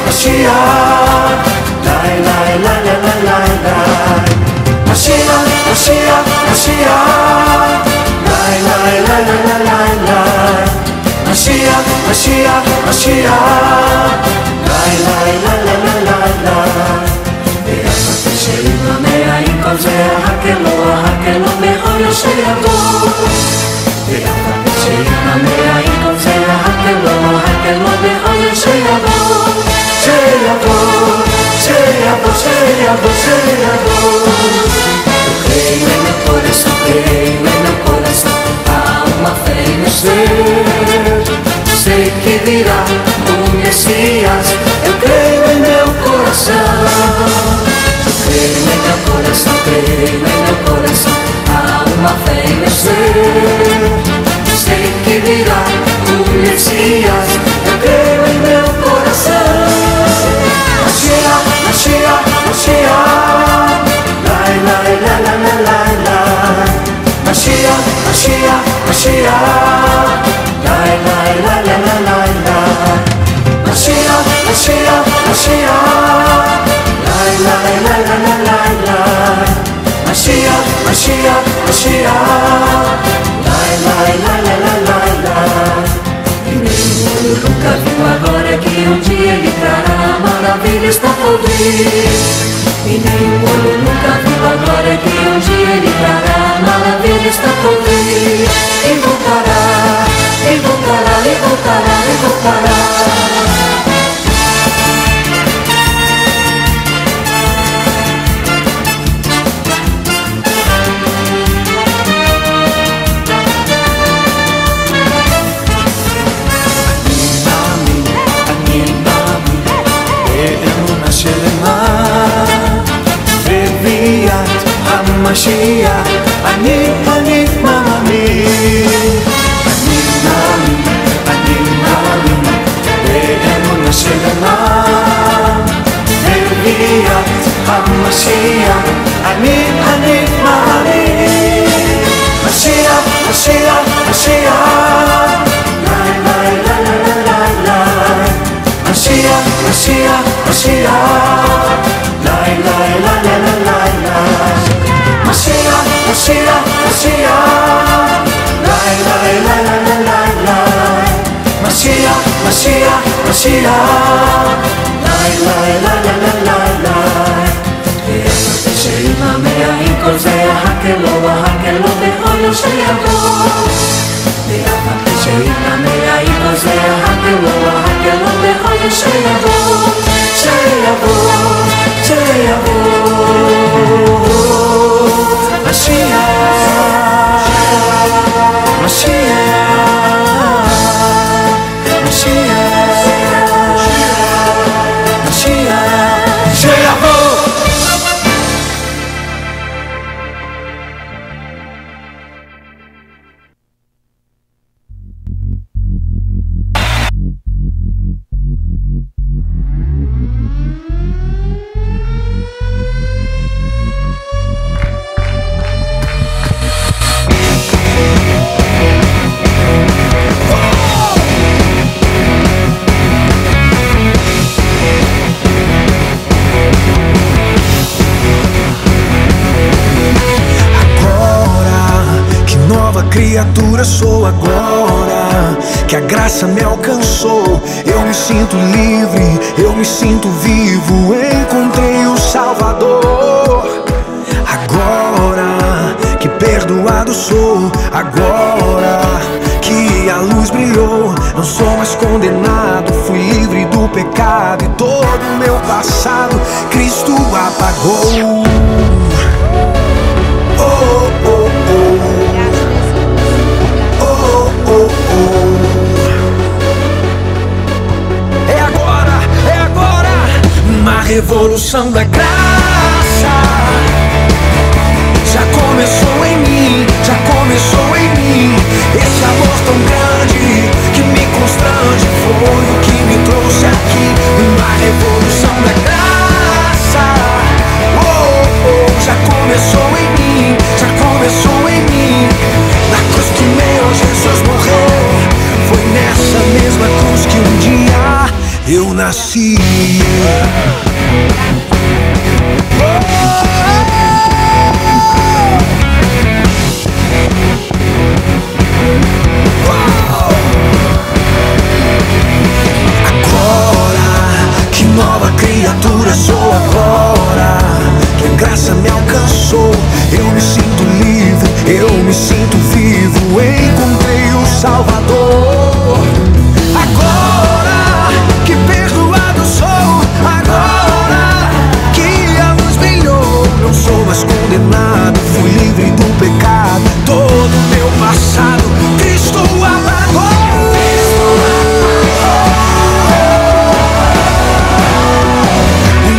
Mashiach, lai lai lai lai lai lai lai. Mashiach, Mashiach, Mashiach, lai lai lai lai lai lai lai. Mashiach, Mashiach, Mashiach, lai lai lai lai lai lai lai. Ve'afati she'imamea עם כל זה הקלו, הקלו מאוד שיבוא. ve'afati she'imamea עם כל זה הקלו, הקלו מאוד שיבוא. שיבוא, שיבוא, שיבוא, שיבוא. Creio em meu coração, creio em meu coração, há uma fé em meu ser. Sei que virá o Messias, eu creio em meu coração. Creio em meu coração, creio em meu coração, há uma fé em meu ser. Sei que virá o Messias, eu creio em meu coração. Mashiach, Mashiach, Mashiach, lai lai lai lai lai lai lai. Mashiach, Mashiach, Mashiach, lai lai lai lai lai lai lai. Mashiach, Mashiach, Mashiach, lai lai lai lai lai lai lai. Mashiach, Mashiach, Mashiach, lai lai lai lai lai lai lai. E nenhum olho nunca viu, agora que um dia ele trará maravilhas para ouvir. E nenhum olho nunca viu, agora que um dia ele trará maravilhas para ouvir. E voltará, e voltará, e voltará, e voltará. Mashiach, ani ani mamami, ani mami, ve'emuna shelema, ve'viat HaMashiach, ani ani mamami. Mashiach, Mashiach, Mashiach, lai lai lai lai lai lai. Mashiach, Mashiach, Mashiach, lai lai lai lai lai lai lai. Mashiach, Mashiach, Mashiach, lai lai lai lai lai lai lai. Mashiach, Mashiach, Mashiach, lai lai lai lai lai lai lai. ve'afati she'imamea עם כל זה הקלו, הקלו בכל שיבוא. ve'afati she'imamea עם כל זה הקלו, הקלו בכל שיבוא. שיבוא, שיבוא. Mashiach, Mashiach, Mashiach, Mashiach, שיבוא. Criatura sou agora que a graça me alcançou. Eu me sinto livre, eu me sinto vivo. Encontrei o Salvador. Agora que perdoado sou, agora que a luz brilhou, não sou mais condenado. Fui livre do pecado e todo o meu passado Cristo apagou. Oh, oh, oh. É agora, uma revolução da graça. Já começou em mim, já começou em mim. Esse amor tão grande que me constrange foi o que me trouxe aqui. Uma revolução da graça. Oh, oh, já começou em mim, já começou em mim. Na cruz que meu Jesus morreu, foi nessa mesma cruz que um dia eu nasci. Agora, que nova criatura sou agora, que a graça me alcançou. Eu me sinto livre, eu me sinto vivo. Encontrei o Salvador. Agora que perdoado sou, agora que a luz brilhou, não sou mais condenado, fui livre do pecado. Todo meu passado Cristo apagou.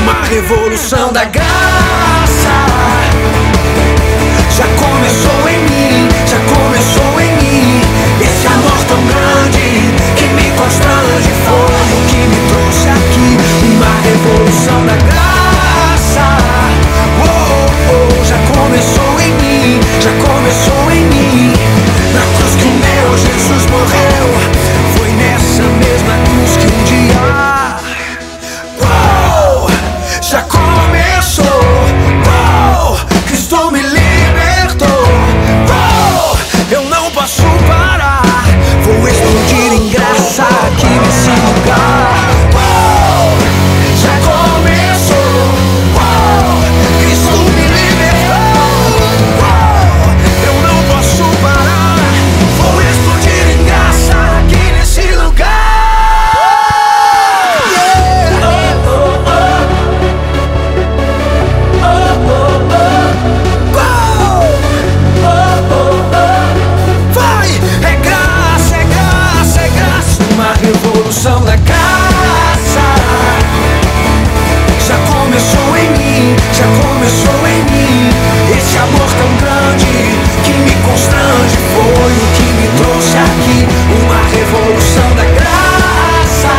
Uma revolução da graça já começou em mim, já começou em mim. Esse amor tão grande que me constrange foi o que me trouxe aqui. Uma revolução da graça, já começou em mim, já começou em mim. Na cruz que o meu Jesus morreu, foi nessa mesma cruz que um dia já começou. Cristo me libertou. Eu não posso parar, vou explodir em graça aqui nesse lugar. Já começou. Cristo me libertou. Eu não posso parar, vou explodir em graça aqui nesse lugar. Revolução da graça já começou em mim, já começou em mim. Esse amor tão grande que me constrange foi o que me trouxe aqui. Uma revolução da graça,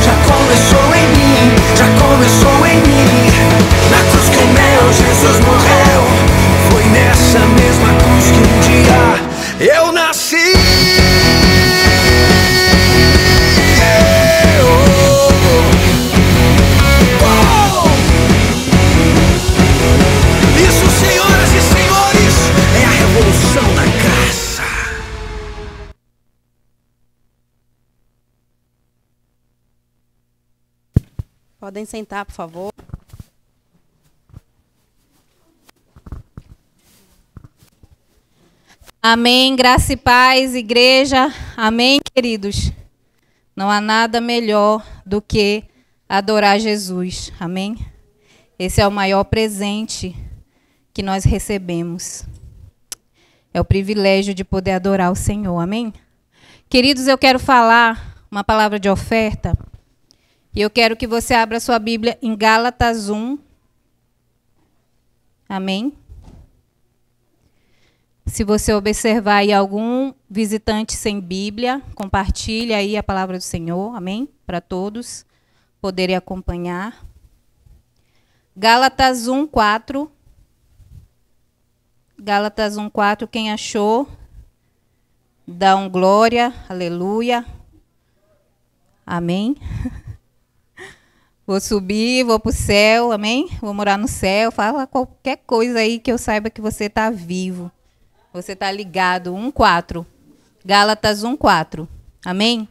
já começou em mim, já começou em mim. Na cruz que o meu Jesus morreu, foi nessa mesma cruz que um dia eu nasci. Podem sentar, por favor. Amém, graça e paz, igreja. Amém, queridos. Não há nada melhor do que adorar Jesus. Amém? Esse é o maior presente que nós recebemos. É o privilégio de poder adorar o Senhor. Amém? Queridos, eu quero falar uma palavra de oferta. E eu quero que você abra sua Bíblia em Gálatas 1. Amém? Se você observar aí algum visitante sem Bíblia, compartilhe aí a palavra do Senhor. Amém? Para todos poderem acompanhar. Gálatas 1, 4. Gálatas 1, 4. Quem achou? Dá um glória. Aleluia. Amém? Vou subir, vou para o céu, amém? Vou morar no céu, fala qualquer coisa aí que eu saiba que você está vivo. Você está ligado. 1:4. Gálatas 1:4. Amém?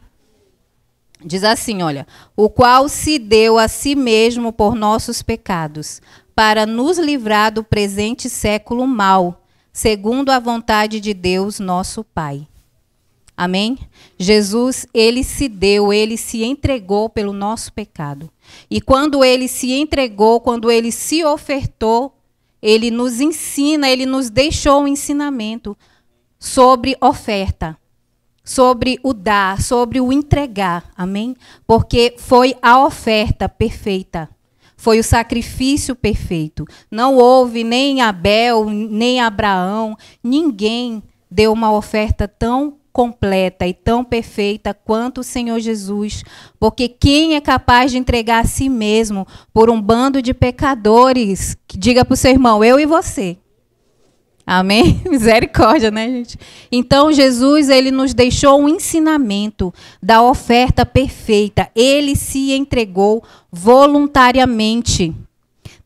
Diz assim, olha. O qual se deu a si mesmo por nossos pecados, para nos livrar do presente século mau, segundo a vontade de Deus, nosso Pai. Amém? Jesus, ele se deu, ele se entregou pelo nosso pecado. E quando ele se entregou, quando ele se ofertou, ele nos ensina, ele nos deixou um ensinamento sobre oferta, sobre o dar, sobre o entregar. Amém? Porque foi a oferta perfeita. Foi o sacrifício perfeito. Não houve nem Abel, nem Abraão, ninguém deu uma oferta tão completa e tão perfeita quanto o Senhor Jesus, porque quem é capaz de entregar a si mesmo por um bando de pecadores? Que diga para o seu irmão, eu e você. Amém? Misericórdia, né, gente? Então, Jesus, ele nos deixou um ensinamento da oferta perfeita. Ele se entregou voluntariamente.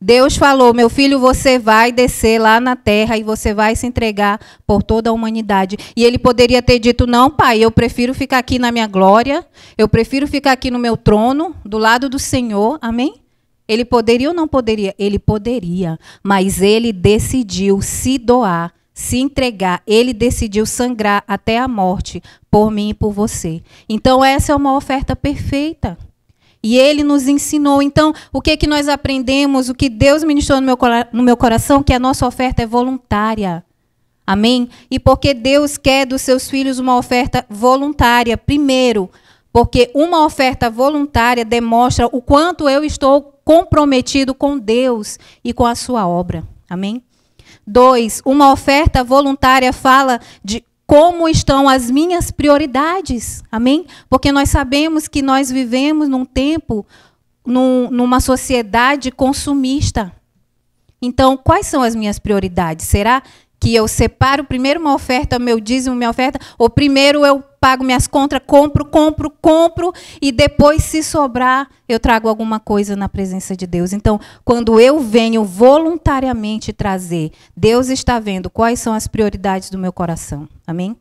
Deus falou, meu filho, você vai descer lá na terra e você vai se entregar por toda a humanidade. E ele poderia ter dito, não, pai, eu prefiro ficar aqui na minha glória, eu prefiro ficar aqui no meu trono, do lado do Senhor. Amém? Ele poderia ou não poderia? Ele poderia, mas ele decidiu se doar, se entregar. Ele decidiu sangrar até a morte por mim e por você. Então, essa é uma oferta perfeita. E ele nos ensinou. Então, o que nós aprendemos? O que Deus ministrou no meu coração? Que a nossa oferta é voluntária. Amém? E porque Deus quer dos seus filhos uma oferta voluntária, primeiro, porque uma oferta voluntária demonstra o quanto eu estou comprometido com Deus e com a sua obra. Amém? 2, uma oferta voluntária fala de como estão as minhas prioridades. Amém? Porque nós sabemos que nós vivemos num tempo, numa sociedade consumista. Então, quais são as minhas prioridades? Será que eu separo primeiro uma oferta, meu dízimo, minha oferta, ou primeiro eu pago minhas contas, compro, e depois, se sobrar, eu trago alguma coisa na presença de Deus. Então, quando eu venho voluntariamente trazer, Deus está vendo quais são as prioridades do meu coração. Amém?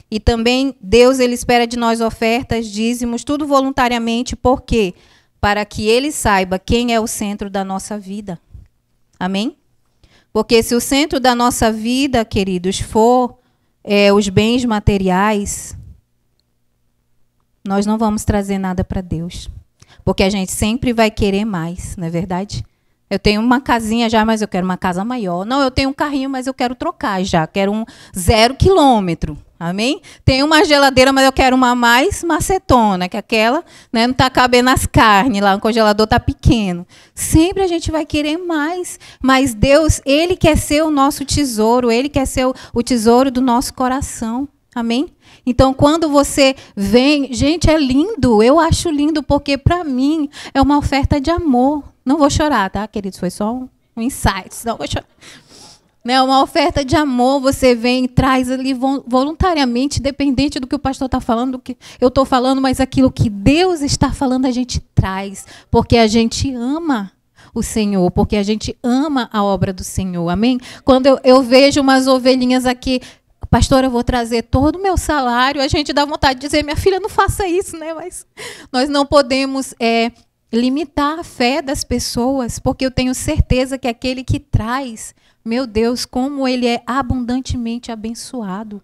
E também, Deus, ele espera de nós ofertas, dízimos, tudo voluntariamente. Por quê? Para que ele saiba quem é o centro da nossa vida. Amém? Porque se o centro da nossa vida, queridos, for os bens materiais, nós não vamos trazer nada para Deus. Porque a gente sempre vai querer mais, não é verdade? Eu tenho uma casinha já, mas eu quero uma casa maior. Não, eu tenho um carrinho, mas eu quero trocar já. Quero um 0 quilômetro. Amém? Tenho uma geladeira, mas eu quero uma mais macetona, que aquela, né, não está cabendo as carnes lá, o congelador está pequeno. Sempre a gente vai querer mais. Mas Deus, ele quer ser o nosso tesouro, ele quer ser o tesouro do nosso coração. Amém? Então, quando você vem, gente, é lindo, eu acho lindo, porque para mim é uma oferta de amor. Não vou chorar, tá, queridos? Foi só um insight, não vou chorar. Né, uma oferta de amor, você vem e traz ali voluntariamente, dependente do que o pastor está falando, do que eu estou falando, mas aquilo que Deus está falando, a gente traz, porque a gente ama o Senhor, porque a gente ama a obra do Senhor, amém? Quando eu vejo umas ovelhinhas aqui, pastor, eu vou trazer todo o meu salário, a gente dá vontade de dizer, minha filha, não faça isso, né? Mas nós não podemos limitar a fé das pessoas, porque eu tenho certeza que aquele que traz, meu Deus, como ele é abundantemente abençoado.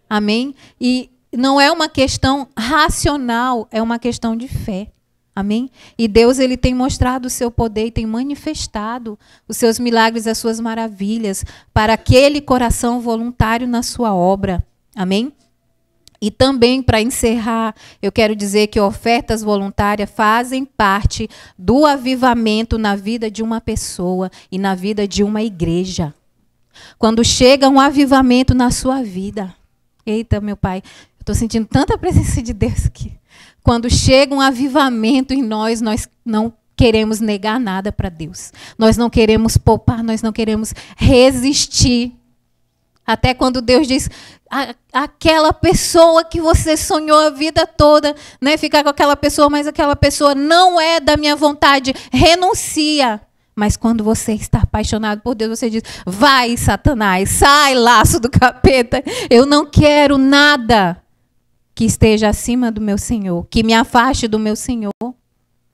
Amém? E não é uma questão racional, é uma questão de fé. Amém? E Deus, ele tem mostrado o seu poder e tem manifestado os seus milagres, as suas maravilhas para aquele coração voluntário na sua obra. Amém? E também, para encerrar, eu quero dizer que ofertas voluntárias fazem parte do avivamento na vida de uma pessoa e na vida de uma igreja. Quando chega um avivamento na sua vida, eita, meu pai, eu estou sentindo tanta presença de Deus aqui. Quando chega um avivamento em nós não queremos negar nada para Deus. Nós não queremos poupar, nós não queremos resistir. Até quando Deus diz, aquela pessoa que você sonhou a vida toda, né, ficar com aquela pessoa, mas aquela pessoa não é da minha vontade, renuncia. Mas quando você está apaixonado por Deus, você diz, vai, Satanás, sai, laço do capeta, eu não quero nada que esteja acima do meu Senhor, que me afaste do meu Senhor.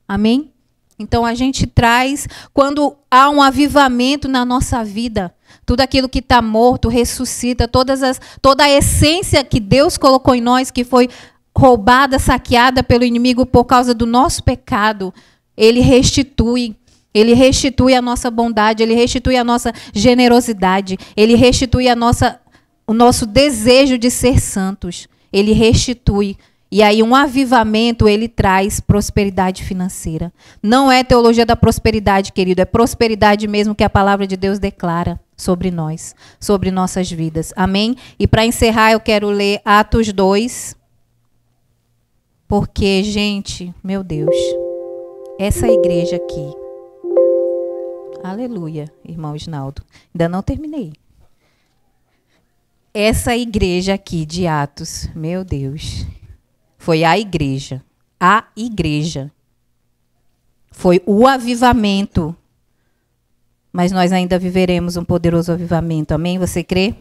Amém? Então a gente traz, quando há um avivamento na nossa vida, tudo aquilo que está morto ressuscita, toda a essência que Deus colocou em nós, que foi roubada, saqueada pelo inimigo por causa do nosso pecado, ele restitui. Ele restitui a nossa bondade, ele restitui a nossa generosidade, ele restitui o nosso desejo de ser santos. Ele restitui. E aí um avivamento, ele traz prosperidade financeira. Não é teologia da prosperidade, querido, é prosperidade mesmo que a palavra de Deus declara sobre nós, sobre nossas vidas. Amém? E para encerrar, eu quero ler Atos 2. Porque, gente, meu Deus, essa igreja aqui, aleluia, irmão Isnaldo, ainda não terminei. essa igreja aqui de Atos, meu Deus, foi a igreja. A igreja. Foi o avivamento. Mas nós ainda viveremos um poderoso avivamento. Amém? Você crê?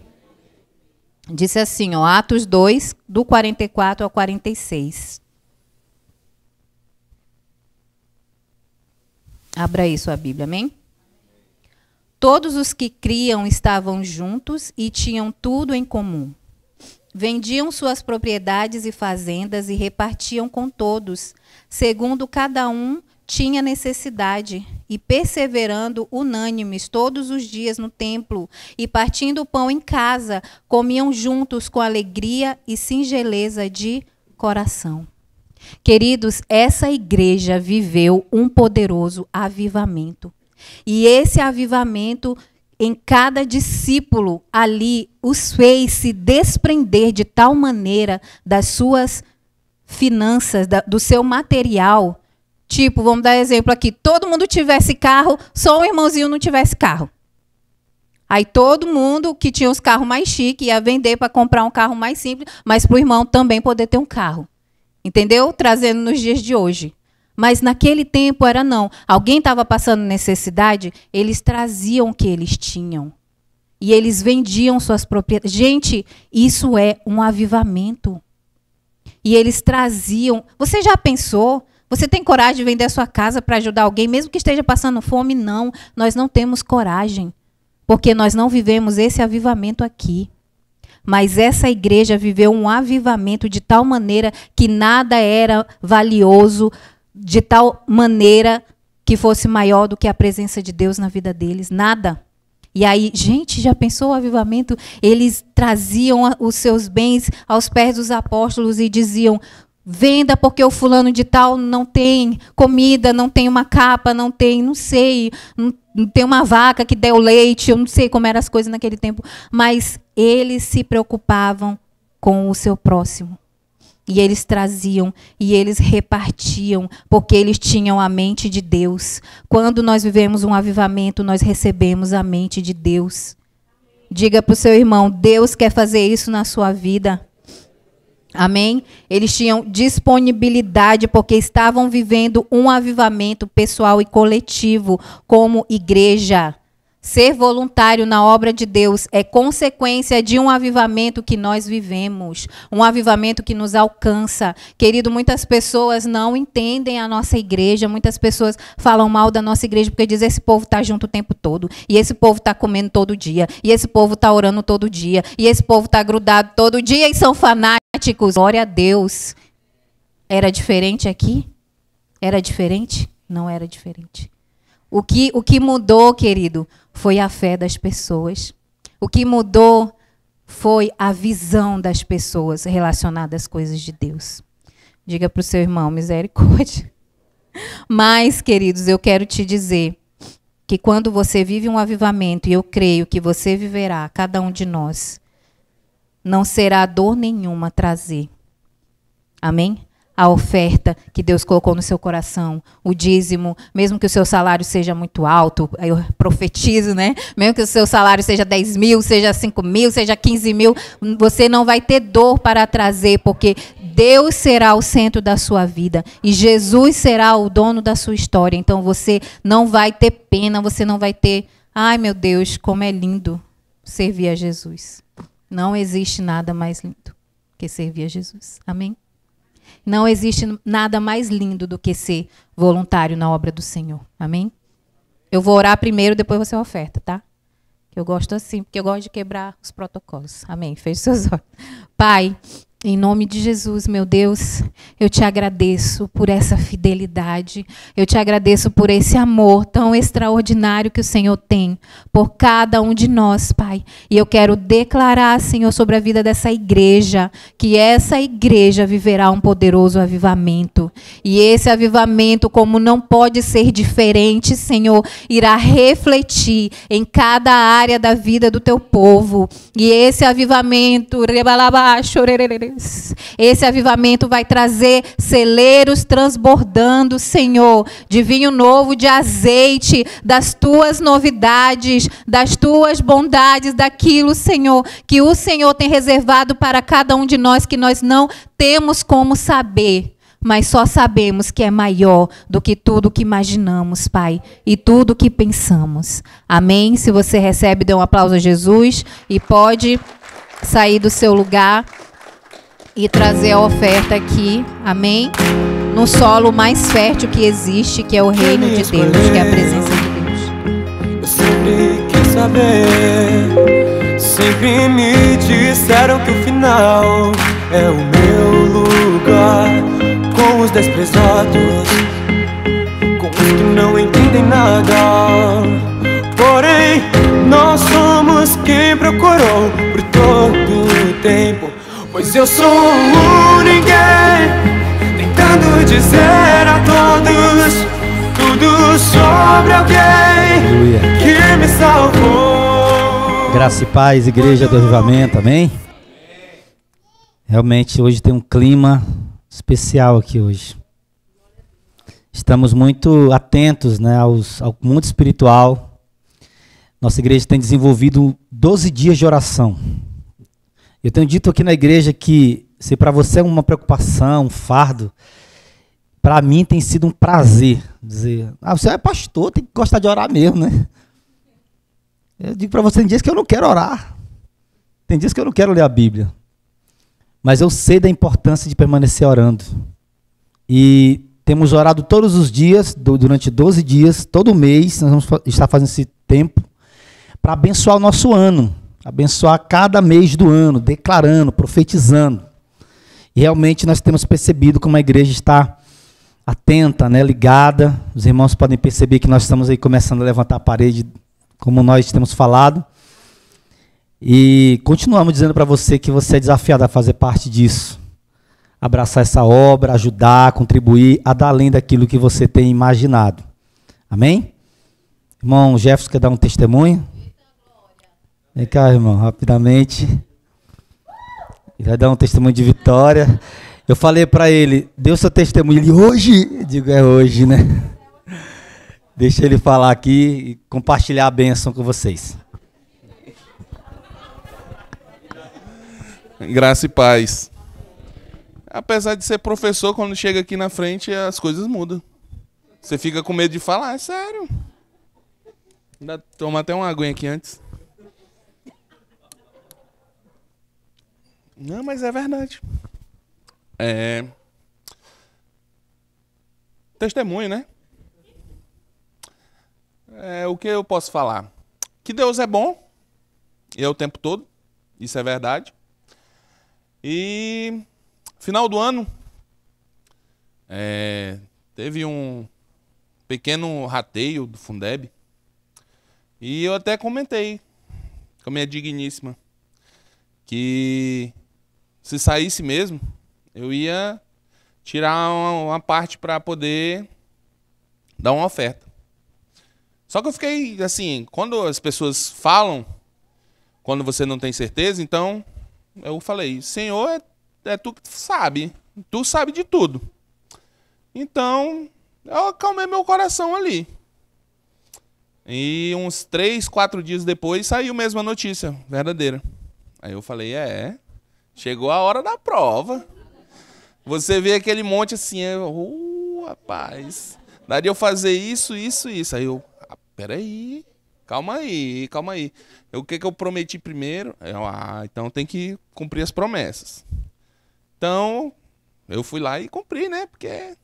Disse assim, ó, Atos 2, do 44 ao 46. Abra aí sua Bíblia, amém? Todos os que criam estavam juntos e tinham tudo em comum. Vendiam suas propriedades e fazendas e repartiam com todos, segundo cada um tinha necessidade, e perseverando unânimes todos os dias no templo, e partindo o pão em casa, comiam juntos com alegria e singeleza de coração. Queridos, essa igreja viveu um poderoso avivamento. E esse avivamento, em cada discípulo ali, os fez se desprender de tal maneira das suas finanças, do seu material. Tipo, vamos dar exemplo aqui, todo mundo tivesse carro, só um irmãozinho não tivesse carro. Aí todo mundo que tinha os carros mais chiques ia vender para comprar um carro mais simples, mas para o irmão também poder ter um carro. Entendeu? Trazendo nos dias de hoje. Mas naquele tempo era não. Alguém estava passando necessidade, eles traziam o que eles tinham. E eles vendiam suas propriedades. Gente, isso é um avivamento. E eles traziam... Você já pensou? Você tem coragem de vender a sua casa para ajudar alguém, mesmo que esteja passando fome? Não, nós não temos coragem. Porque nós não vivemos esse avivamento aqui. Mas essa igreja viveu um avivamento de tal maneira que nada era valioso, de tal maneira que fosse maior do que a presença de Deus na vida deles. Nada. E aí, gente, já pensou o avivamento? Eles traziam os seus bens aos pés dos apóstolos e diziam: venda porque o fulano de tal não tem comida, não tem uma capa, não tem, não sei, não tem uma vaca que deu leite, eu não sei como eram as coisas naquele tempo. Mas eles se preocupavam com o seu próximo. E eles traziam e eles repartiam, porque eles tinham a mente de Deus. Quando nós vivemos um avivamento, nós recebemos a mente de Deus. Diga para o seu irmão, Deus quer fazer isso na sua vida. Amém? Eles tinham disponibilidade porque estavam vivendo um avivamento pessoal e coletivo como igreja. Ser voluntário na obra de Deus é consequência de um avivamento que nós vivemos, um avivamento que nos alcança. Querido, muitas pessoas não entendem a nossa igreja, muitas pessoas falam mal da nossa igreja porque dizem: esse povo está junto o tempo todo, e esse povo está comendo todo dia, e esse povo está orando todo dia, e esse povo está grudado todo dia e são fanáticos. Glória a Deus. Era diferente aqui? Era diferente? Não era diferente. O que mudou, querido, foi a fé das pessoas. O que mudou foi a visão das pessoas relacionada às coisas de Deus. Diga para o seu irmão, misericórdia. Mas, queridos, eu quero te dizer que quando você vive um avivamento, e eu creio que você viverá, cada um de nós, não será dor nenhuma trazer. Amém? A oferta que Deus colocou no seu coração, o dízimo, mesmo que o seu salário seja muito alto, eu profetizo, né? Mesmo que o seu salário seja 10 mil, seja 5 mil, seja 15 mil, você não vai ter dor para trazer, porque Deus será o centro da sua vida e Jesus será o dono da sua história. Então você não vai ter pena, você não vai ter, ai meu Deus, como é lindo servir a Jesus. Não existe nada mais lindo que servir a Jesus. Amém? Não existe nada mais lindo do que ser voluntário na obra do Senhor. Amém? Eu vou orar primeiro, depois você oferta, tá? Eu gosto assim, porque eu gosto de quebrar os protocolos. Amém? Feche seus olhos. Pai, em nome de Jesus, meu Deus, eu te agradeço por essa fidelidade. Eu te agradeço por esse amor tão extraordinário que o Senhor tem por cada um de nós, Pai. E eu quero declarar, Senhor, sobre a vida dessa igreja, que essa igreja viverá um poderoso avivamento. E esse avivamento, como não pode ser diferente, Senhor, irá refletir em cada área da vida do teu povo. E esse avivamento, rebalabá, Esse avivamento vai trazer celeiros transbordando, Senhor, de vinho novo, de azeite, das tuas novidades, das tuas bondades, daquilo, Senhor, que o Senhor tem reservado para cada um de nós, que nós não temos como saber. Mas só sabemos que é maior do que tudo que imaginamos, Pai, e tudo que pensamos. Amém? Se você recebe, dê um aplauso a Jesus e pode sair do seu lugar e trazer a oferta aqui. Amém? No solo mais fértil que existe, que é o reino de Deus, que é a presença de Deus. Eu sempre quis saber, sempre me disseram que o final é o meu lugar. Com os desprezados, com os que não entendem nada. Porém, nós somos quem procurou por todo o tempo. Pois eu sou um ninguém, tentando dizer a todos tudo sobre alguém que me salvou. Graça e paz, Igreja do Avivamento, amém? Realmente hoje tem um clima especial aqui hoje. Estamos muito atentos, né, ao mundo espiritual. Nossa igreja tem desenvolvido 12 dias de oração. Eu tenho dito aqui na igreja que, se para você é uma preocupação, um fardo, para mim tem sido um prazer dizer, você é pastor, tem que gostar de orar mesmo, né? Eu digo para você, tem dias que eu não quero orar. Tem dias que eu não quero ler a Bíblia. Mas eu sei da importância de permanecer orando. E temos orado todos os dias, durante 12 dias, todo mês, nós vamos estar fazendo esse tempo, para abençoar o nosso ano, abençoar cada mês do ano, declarando, profetizando. E realmente nós temos percebido como a igreja está atenta, né, ligada. Os irmãos podem perceber que nós estamos aí começando a levantar a parede, como nós temos falado. E continuamos dizendo para você que você é desafiado a fazer parte disso. Abraçar essa obra, ajudar, contribuir, a dar além daquilo que você tem imaginado. Amém? Irmão Jefferson, quer dar um testemunho? Vem cá, irmão, rapidamente. Ele vai dar um testemunho de vitória. Eu falei para ele, deu seu testemunho. Ele, hoje? Eu digo, é hoje, né? Deixa ele falar aqui e compartilhar a bênção com vocês. Graça e paz. Apesar de ser professor, quando chega aqui na frente, as coisas mudam. Você fica com medo de falar, é sério. Toma até uma aguinha aqui antes. Não, mas é verdade. Testemunho, né? O que eu posso falar? Que Deus é bom. E é o tempo todo. Isso é verdade. E final do ano, teve um pequeno rateio do Fundeb. E eu até comentei com a minha digníssima que se saísse mesmo, eu ia tirar uma parte para poder dar uma oferta. Só que eu fiquei assim, quando as pessoas falam, quando você não tem certeza, então eu falei, Senhor, é tu que sabe de tudo. Então, eu acalmei meu coração ali. E uns 3, 4 dias depois saiu mesmo a notícia verdadeira. Aí eu falei, chegou a hora da prova. Você vê aquele monte assim, rapaz, daria eu fazer isso, isso, isso. Aí eu, peraí, calma aí. O que eu prometi primeiro? Então tem que cumprir as promessas. Então, eu fui lá e cumpri, né? Porque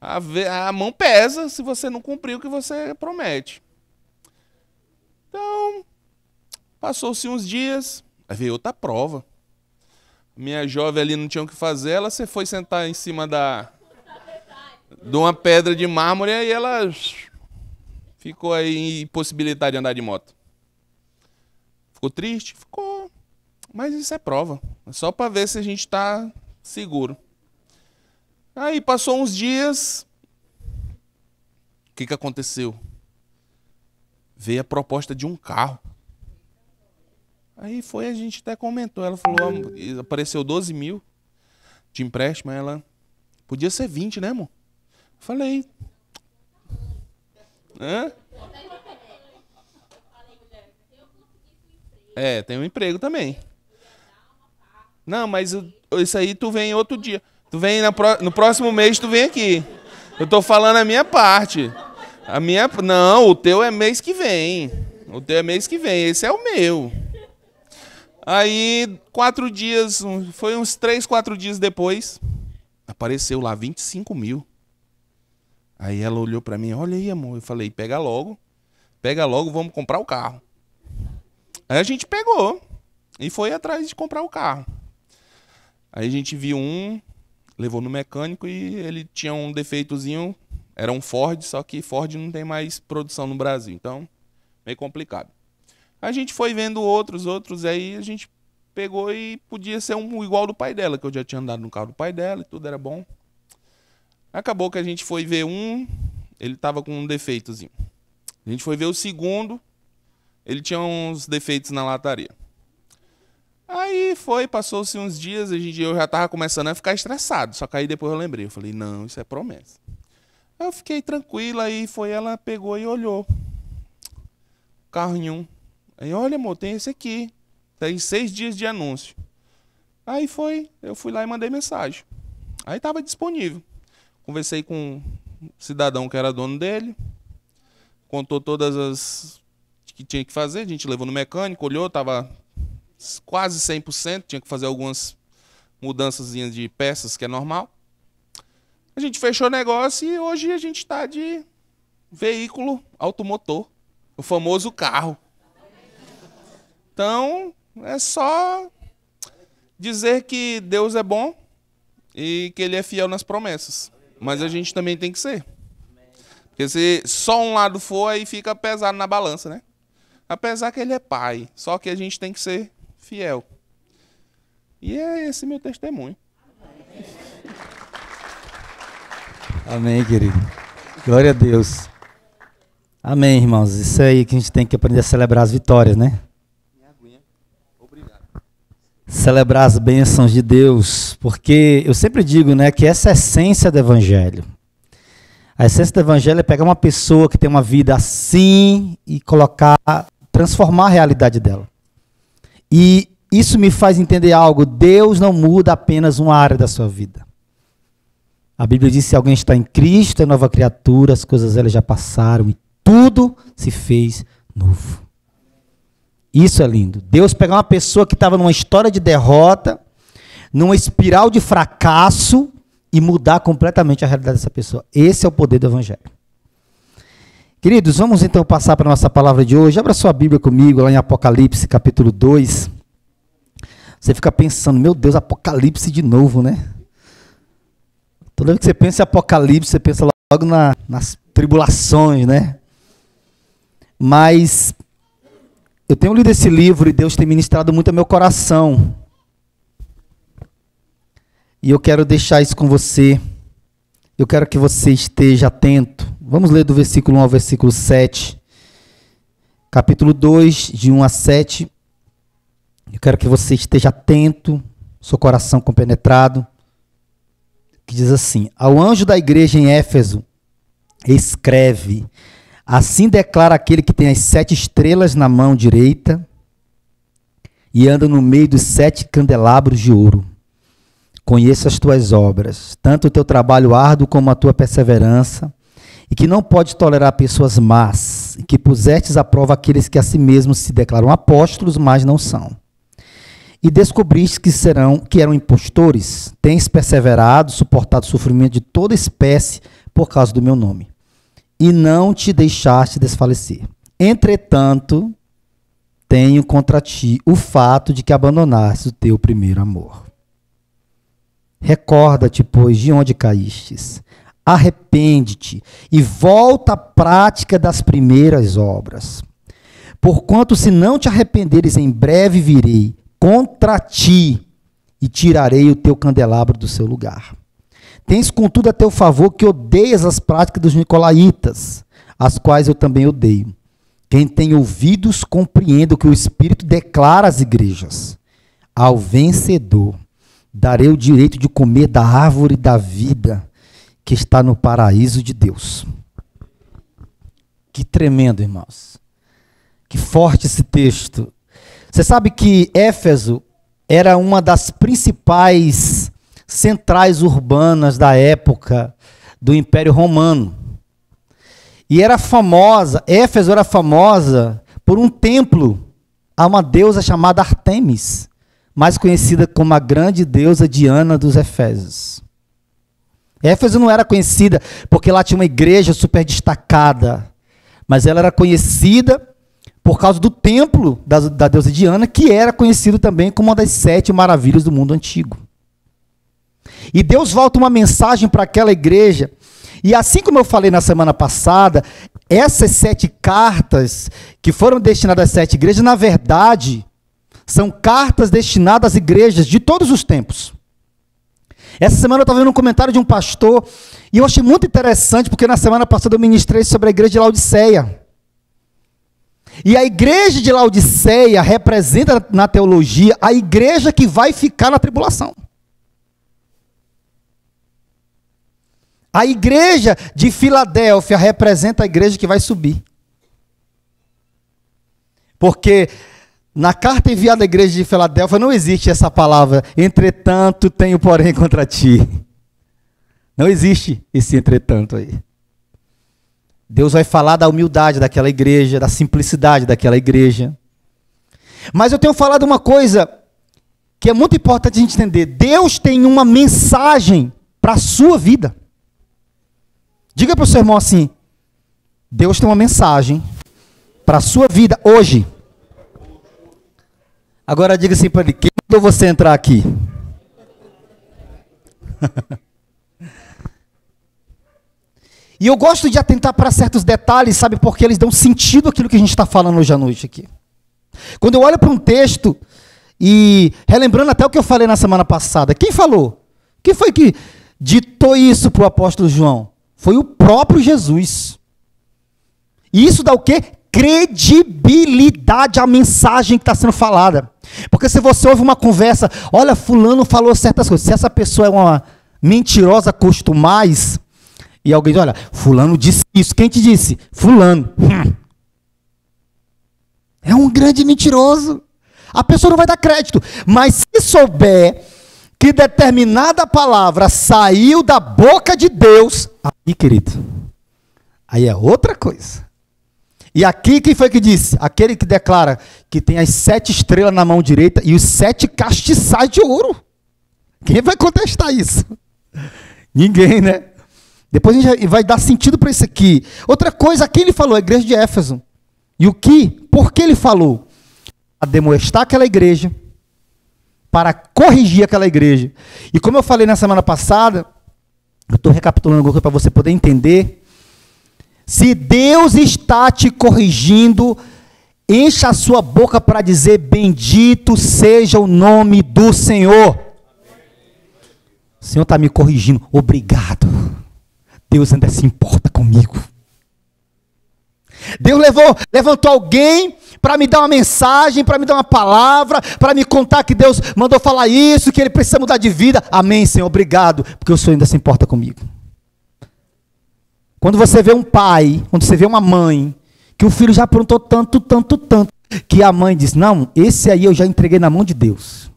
a mão pesa se você não cumprir o que você promete. Então, passou-se uns dias, aí veio outra prova. Minha jovem ali não tinha o que fazer, ela foi sentar em cima de uma pedra de mármore e ela ficou aí impossibilitada de andar de moto. Ficou triste? Ficou. Mas isso é prova. É só para ver se a gente está seguro. Aí passou uns dias. O que aconteceu? Veio a proposta de um carro. Aí foi, a gente até comentou. Ela falou, apareceu 12 mil de empréstimo. Ela, podia ser 20, né, amor? Falei. Hã? É, tem um emprego também. Não, mas isso aí tu vem outro dia. Tu vem no próximo mês, tu vem aqui. Eu tô falando a minha parte. Não, o teu é mês que vem. O teu é mês que vem, esse é o meu. Aí, 4 dias, foi uns 3, 4 dias depois, apareceu lá 25 mil. Aí ela olhou pra mim, olha aí, amor. Eu falei, pega logo, vamos comprar o carro. Aí a gente pegou e foi atrás de comprar o carro. Aí a gente viu levou no mecânico e ele tinha um defeitozinho, era um Ford, só que Ford não tem mais produção no Brasil, então meio complicado. A gente foi vendo outros, aí a gente pegou e podia ser um igual do pai dela, que eu já tinha andado no carro do pai dela e tudo era bom. Acabou que a gente foi ver ele tava com um defeitozinho. A gente foi ver o segundo, ele tinha uns defeitos na lataria. Aí passou-se uns dias, eu já tava começando a ficar estressado, só que aí depois eu lembrei, eu falei, não, isso é promessa. Aí eu fiquei tranquila, aí ela pegou e olhou. Carro nenhum. Aí, olha, amor, tem esse aqui. Tem 6 dias de anúncio. Aí eu fui lá e mandei mensagem. Aí tava disponível. Conversei com um cidadão que era dono dele, contou todas as que tinha que fazer, a gente levou no mecânico, olhou, tava quase 100%, tinha que fazer algumas mudanças de peças, que é normal. A gente fechou o negócio e hoje a gente está de veículo automotor, o famoso carro. Então, é só dizer que Deus é bom e que Ele é fiel nas promessas. Mas a gente também tem que ser. Porque se só um lado for, aí fica pesado na balança, né? Apesar que Ele é Pai, só que a gente tem que ser fiel. E é esse meu testemunho. Amém, querido. Glória a Deus. Amém, irmãos. Isso aí que a gente tem que aprender a celebrar as vitórias, né? Obrigado. Celebrar as bênçãos de Deus. Porque eu sempre digo, né, que essa é a essência do Evangelho. A essência do Evangelho é pegar uma pessoa que tem uma vida assim e transformar a realidade dela. E isso me faz entender algo. Deus não muda apenas uma área da sua vida. A Bíblia diz que se alguém está em Cristo, é nova criatura, as coisas elas já passaram e tudo se fez novo. Isso é lindo. Deus pegar uma pessoa que estava numa história de derrota, numa espiral de fracasso e mudar completamente a realidade dessa pessoa. Esse é o poder do Evangelho. Queridos, vamos então passar para a nossa palavra de hoje. Abra sua Bíblia comigo lá em Apocalipse, capítulo 2. Você fica pensando, meu Deus, Apocalipse de novo, né? Toda vez que você pensa em Apocalipse, você pensa logo nas tribulações, né? Mas eu tenho lido esse livro e Deus tem ministrado muito ao meu coração. E eu quero deixar isso com você. Eu quero que você esteja atento. Vamos ler do versículo 1 ao versículo 7. Capítulo 2, de 1 a 7. Eu quero que você esteja atento, seu coração compenetrado. Que diz assim: ao anjo da igreja em Éfeso, escreve: assim declara aquele que tem as 7 estrelas na mão direita e anda no meio dos 7 candelabros de ouro. Conheço as tuas obras, tanto o teu trabalho árduo como a tua perseverança, e que não pode tolerar pessoas más, e que pusestes à prova aqueles que a si mesmos se declaram apóstolos, mas não são. E descobriste que eram impostores, tens perseverado, suportado o sofrimento de toda espécie por causa do meu nome, e não te deixaste desfalecer. Entretanto, tenho contra ti o fato de que abandonaste o teu primeiro amor. Recorda-te, pois, de onde caístes, arrepende-te e volta à prática das primeiras obras. Porquanto, se não te arrependeres, em breve virei contra ti e tirarei o teu candelabro do seu lugar. Tens, contudo, a teu favor que odeias as práticas dos nicolaítas, as quais eu também odeio. Quem tem ouvidos, compreenda o que o Espírito declara às igrejas. Ao vencedor, darei o direito de comer da árvore da vida que está no paraíso de Deus. Que tremendo, irmãos. Que forte esse texto. Você sabe que Éfeso era uma das principais centrais urbanas da época do Império Romano. E era famosa, Éfeso era famosa por um templo a uma deusa chamada Artemis, mais conhecida como a grande deusa Diana dos Efésios. Éfeso não era conhecida porque lá tinha uma igreja super destacada, mas ela era conhecida por causa do templo da deusa Diana, que era conhecido também como uma das 7 maravilhas do mundo antigo. E Deus volta uma mensagem para aquela igreja. E assim como eu falei na semana passada, essas 7 cartas que foram destinadas às 7 igrejas, na verdade, são cartas destinadas às igrejas de todos os tempos. Essa semana eu estava vendo um comentário de um pastor, e eu achei muito interessante, porque na semana passada eu ministrei sobre a igreja de Laodiceia. E a igreja de Laodiceia representa na teologia a igreja que vai ficar na tribulação. A igreja de Filadélfia representa a igreja que vai subir. Porque na carta enviada à igreja de Filadélfia não existe essa palavra, entretanto tenho porém contra ti. Não existe esse entretanto aí. Deus vai falar da humildade daquela igreja, da simplicidade daquela igreja. Mas eu tenho falado uma coisa que é muito importante a gente entender. Deus tem uma mensagem para a sua vida. Diga para o seu irmão assim: Deus tem uma mensagem para a sua vida hoje. Agora diga assim para ele: quem mandou você entrar aqui? E eu gosto de atentar para certos detalhes, sabe, porque eles dão sentido àquilo que a gente está falando hoje à noite aqui. Quando eu olho para um texto, e relembrando até o que eu falei na semana passada, quem falou? Quem foi que ditou isso para o apóstolo João? Foi o próprio Jesus. E isso dá o quê? Credibilidade à mensagem que está sendo falada. Porque se você ouve uma conversa, olha, fulano falou certas coisas, se essa pessoa é uma mentirosa costumais, e alguém diz, olha, fulano disse isso, quem te disse? Fulano. É um grande mentiroso. A pessoa não vai dar crédito. Mas se souber que determinada palavra saiu da boca de Deus, aí, querido, aí é outra coisa. E aqui, quem foi que disse? Aquele que declara que tem as 7 estrelas na mão direita e os 7 castiçais de ouro. Quem vai contestar isso? Ninguém, né? Depois a gente vai dar sentido para isso aqui. Outra coisa, quem ele falou? A igreja de Éfeso. E o que? Por que ele falou? Para demonstrar aquela igreja, para corrigir aquela igreja. E como eu falei na semana passada, eu estou recapitulando alguma coisa para você poder entender. Se Deus está te corrigindo, encha a sua boca para dizer, bendito seja o nome do Senhor. O Senhor está me corrigindo, obrigado. Deus ainda se importa comigo. Deus levantou alguém para me dar uma mensagem, para me dar uma palavra, para me contar que Deus mandou falar isso, que ele precisa mudar de vida. Amém, Senhor, obrigado, porque o Senhor ainda se importa comigo. Quando você vê um pai, quando você vê uma mãe, que o filho já aprontou tanto, que a mãe diz, não, esse aí eu já entreguei na mão de Deus,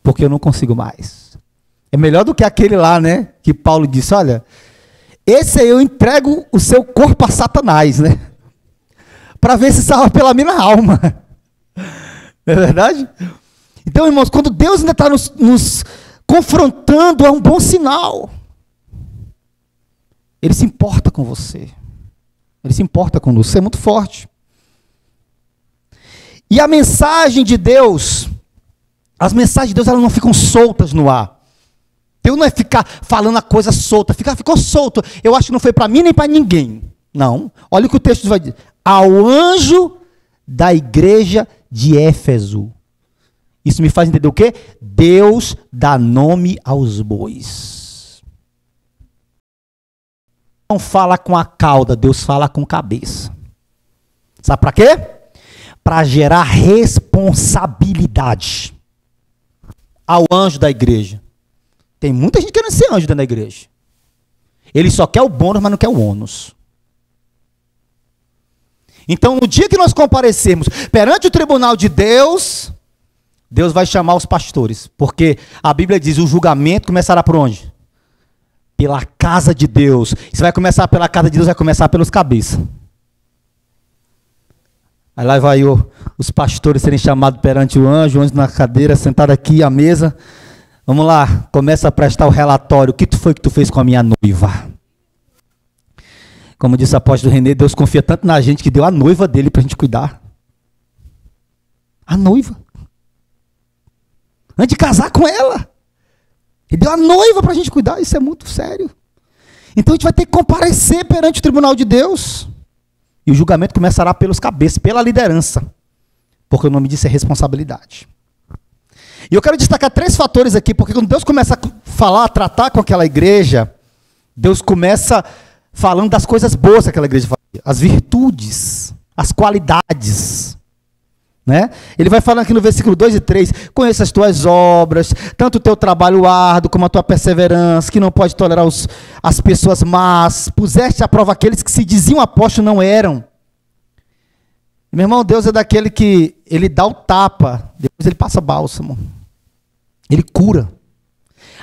porque eu não consigo mais. É melhor do que aquele lá, né, que Paulo disse, olha, esse aí eu entrego o seu corpo a Satanás, né, para ver se salva pela minha alma. Não é verdade? Então, irmãos, quando Deus ainda está nos confrontando, é um bom sinal. Ele se importa com você. Ele se importa com você, é muito forte. E a mensagem de Deus, as mensagens de Deus, elas não ficam soltas no ar. Deus não é ficar falando a coisa solta, ficou solto. Eu acho que não foi para mim nem para ninguém. Não. Olha o que o texto vai dizer. Ao anjo da igreja de Éfeso. Isso me faz entender o quê? Deus dá nome aos bois. Não fala com a cauda, Deus fala com a cabeça. Sabe para quê? Para gerar responsabilidade ao anjo da igreja. Tem muita gente querendo ser anjo dentro da igreja. Ele só quer o bônus, mas não quer o ônus. Então, no dia que nós comparecermos perante o tribunal de Deus, Deus vai chamar os pastores. Porque a Bíblia diz, o julgamento começará por onde? Pela casa de Deus. Se vai começar pela casa de Deus, vai começar pelos cabeças. Aí lá vai os pastores serem chamados perante o anjo na cadeira, sentado aqui à mesa. Vamos lá, começa a prestar o relatório. O que foi que tu fez com a minha noiva? Como disse o apóstolo René, Deus confia tanto na gente que deu a noiva dele para a gente cuidar. A noiva. Antes de casar com ela. Ele deu a noiva para a gente cuidar. Isso é muito sério. Então a gente vai ter que comparecer perante o tribunal de Deus. E o julgamento começará pelos cabeças, pela liderança. Porque o nome disso é responsabilidade. E eu quero destacar 3 fatores aqui, porque quando Deus começa a falar, a tratar com aquela igreja, Deus começa falando das coisas boas que aquela igreja fazia, as virtudes, as qualidades. Né? Ele vai falando aqui no versículo 2 e 3, conheça as tuas obras, tanto o teu trabalho árduo como a tua perseverança, que não pode tolerar as pessoas más, puseste à prova aqueles que se diziam apóstolos não eram. E, meu irmão, Deus é daquele que ele dá o tapa, depois ele passa bálsamo, ele cura.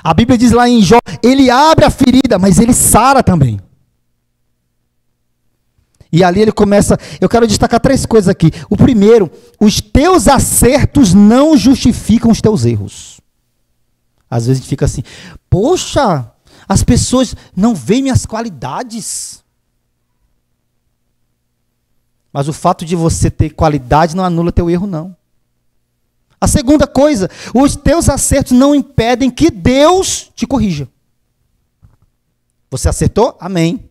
A Bíblia diz lá em Jó, ele abre a ferida, mas ele sara também. E ali ele começa, eu quero destacar 3 coisas aqui. O primeiro, os teus acertos não justificam os teus erros. Às vezes a gente fica assim, poxa, as pessoas não veem minhas qualidades. Mas o fato de você ter qualidade não anula teu erro, não. A segunda coisa, os teus acertos não impedem que Deus te corrija. Você acertou? Amém.